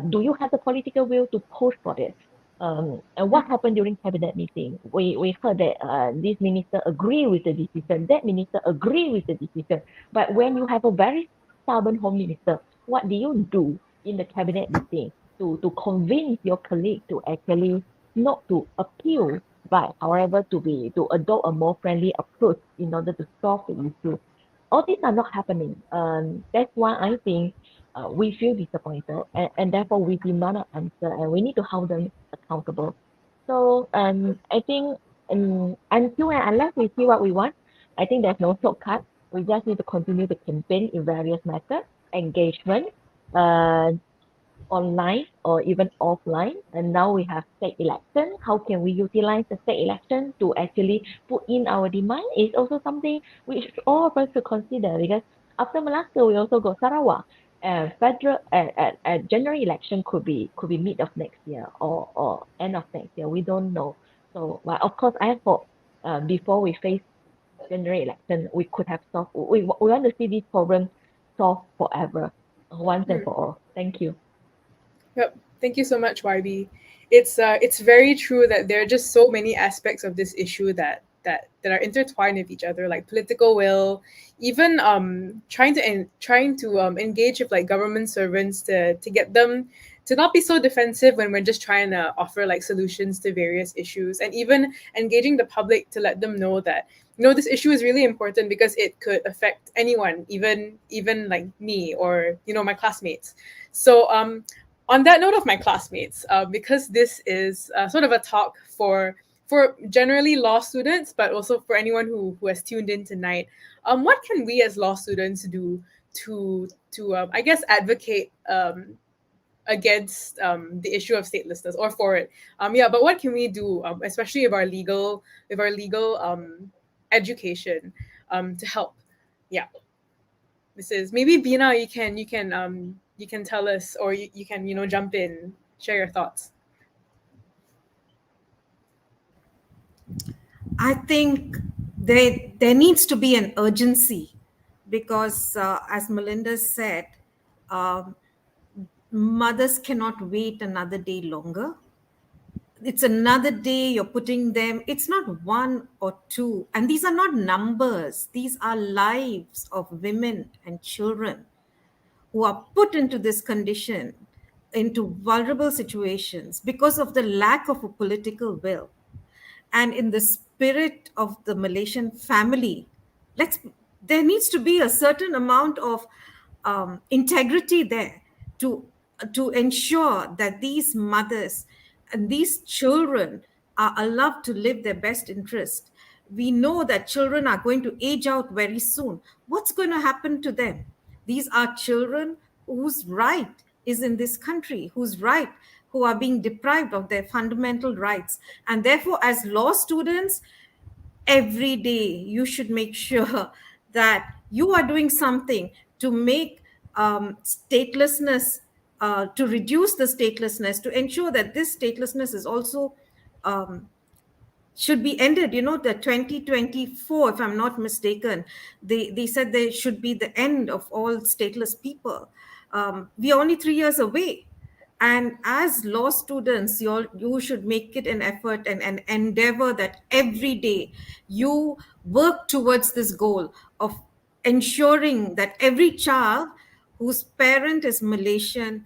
do you have the political will to push for it? And what happened during cabinet meeting? We heard that this minister agree with the decision, that minister agree with the decision. But when you have a very stubborn home minister, what do you do in the cabinet meeting to convince your colleague to actually not to appeal, but however to adopt a more friendly approach in order to solve the issue? All these are not happening. That's why I think we feel disappointed, and therefore we demand an answer, and we need to hold them accountable. So I think until and unless we see what we want, I think there's no shortcut. We just need to continue the campaign in various methods, engagement, uh, online or even offline. And now we have state election. How can we utilize the state election to actually put in our demand is also something which all of us should consider, because after Malacca, we also got Sarawak. And federal general election could be mid of next year or end of next year. We don't know. So, but of course, I hope before we face general election, we could have solved. We want to see these problems solved forever, once and Hmm. for all. Thank you. Yep. Thank you so much, YB. It's very true that there are just so many aspects of this issue that are intertwined with each other, like political will, even trying to engage with like government servants to get them to not be so defensive when we're just trying to offer like solutions to various issues, and even engaging the public to let them know that this issue is really important because it could affect anyone, even like me or my classmates. So on that note of my classmates, because this is sort of a talk for generally law students, but also for anyone who has tuned in tonight, what can we as law students do to I guess advocate against the issue of statelessness or for it? Yeah, but what can we do, especially with our legal education, to help? Yeah, this is maybe Bina. You can tell us, or you can jump in, share your thoughts. I think there needs to be an urgency because, as Melinda said, um, mothers cannot wait another day longer. It's another day you're putting them. It's not one or two, and these are not numbers. These are lives of women and children who are put into this condition, into vulnerable situations because of the lack of a political will. And in the spirit of the Malaysian family, let's there needs to be a certain amount of integrity there to to ensure that these mothers and these children are allowed to live their best interest. We know that children are going to age out very soon. What's going to happen to them? These are children whose right is in this country, who are being deprived of their fundamental rights. And therefore, as law students, every day you should make sure that you are doing something to make statelessness, to reduce the statelessness, to ensure that this statelessness is also um, should be ended. The 2024, if I'm not mistaken, they said they should be the end of all stateless people. We are only 3 years away. And as law students, you should make it an effort and an endeavor that every day you work towards this goal of ensuring that every child whose parent is Malaysian,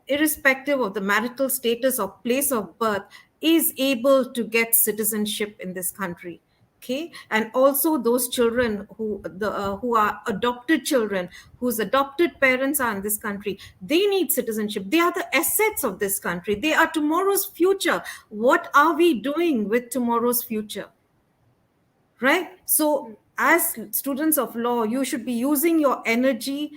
irrespective of the marital status or place of birth, is able to get citizenship in this country. Okay, and also those children who are adopted children, whose adopted parents are in this country, they need citizenship. They are the assets of this country. They are tomorrow's future. What are we doing with tomorrow's future? Right? So as students of law, you should be using your energy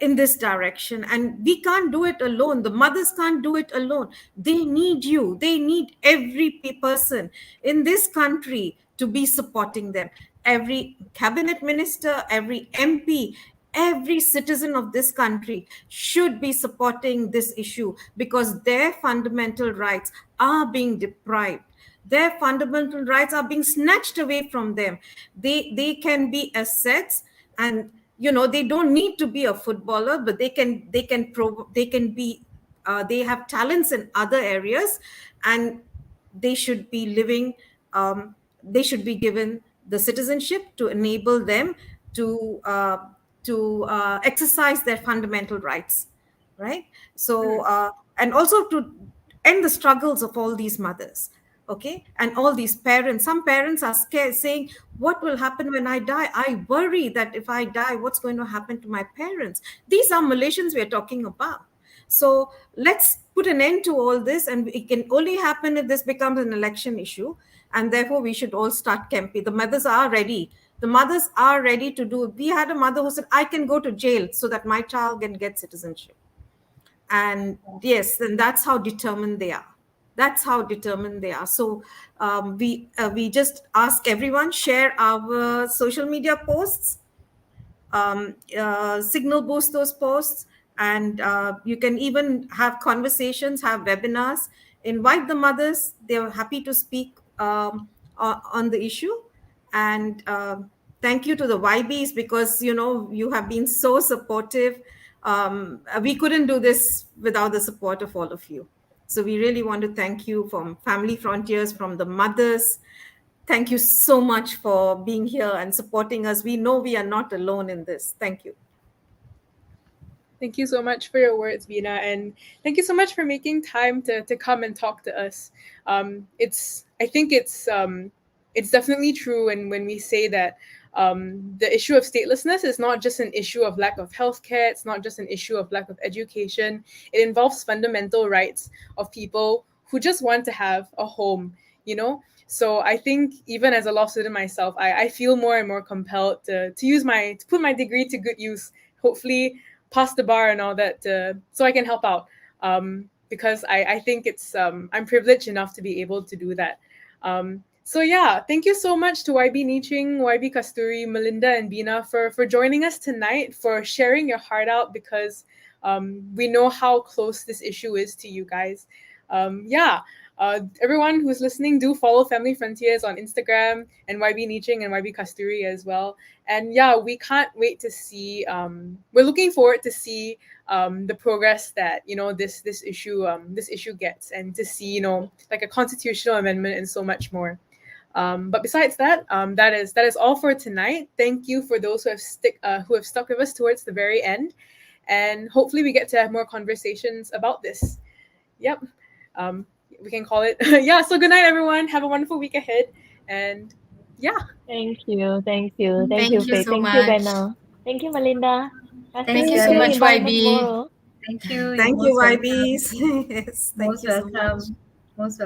in this direction, and we can't do it alone. The mothers can't do it alone. They need you. They need every person in this country to be supporting them. Every cabinet minister, every MP, every citizen of this country should be supporting this issue, because their fundamental rights are being deprived. Their fundamental rights are being snatched away from them. They can be assets, and they don't need to be a footballer, but they can be they have talents in other areas, and they should be living they should be given the citizenship to enable them to exercise their fundamental rights, right? So and also to end the struggles of all these mothers, okay, and all these parents. Some parents are scared, saying, what will happen when I die? I worry that if I die, what's going to happen to my parents? These are Malaysians we're talking about. So let's put an end to all this, and it can only happen if this becomes an election issue. And therefore, we should all start campaigning. The mothers are ready. The mothers are ready to do. We had a mother who said, I can go to jail so that my child can get citizenship. And yes, and that's how determined they are. That's how determined they are. So we just ask everyone, share our social media posts, signal boost those posts, and you can even have conversations, have webinars, invite the mothers. They're happy to speak on the issue. And thank you to the YBs, because you have been so supportive. We couldn't do this without the support of all of you. So we really want to thank you from Family Frontiers, from the mothers. Thank you so much for being here and supporting us. We know we are not alone in this. Thank you. Thank you so much for your words, Bina, and thank you so much for making time to come and talk to us. I think it's definitely true, and when we say that the issue of statelessness is not just an issue of lack of healthcare, it's not just an issue of lack of education. It involves fundamental rights of people who just want to have a home, you know. So I think even as a law student myself, I feel more and more compelled to put my degree to good use. Hopefully pass the bar and all that so I can help out, because I think I'm privileged enough to be able to do that. So yeah, thank you so much to YB Niching, YB Kasturi, Melinda, and Bina for joining us tonight, for sharing your heart out, because we know how close this issue is to you guys. Yeah, everyone who's listening, do follow Family Frontiers on Instagram, and YB Niching and YB Kasturi as well. And yeah, we can't wait to see. We're looking forward to see the progress that this issue gets, and to see like a constitutional amendment and so much more. But besides that, that is all for tonight. Thank you for those who have stuck with us towards the very end, and hopefully we get to have more conversations about this. Yep. Um, we can call it. Yeah. So good night, everyone. Have a wonderful week ahead, and yeah. Thank you. Thank you. Thank you, Thank you Faith. so Thank you, much. Benna. Thank you, Melinda. Thank Thank you you, so See you much, in Faith. Bali YB. tomorrow. Thank you. You're Thank you, most welcome. YBs. Yes, thank Most you so much. welcome. Most welcome.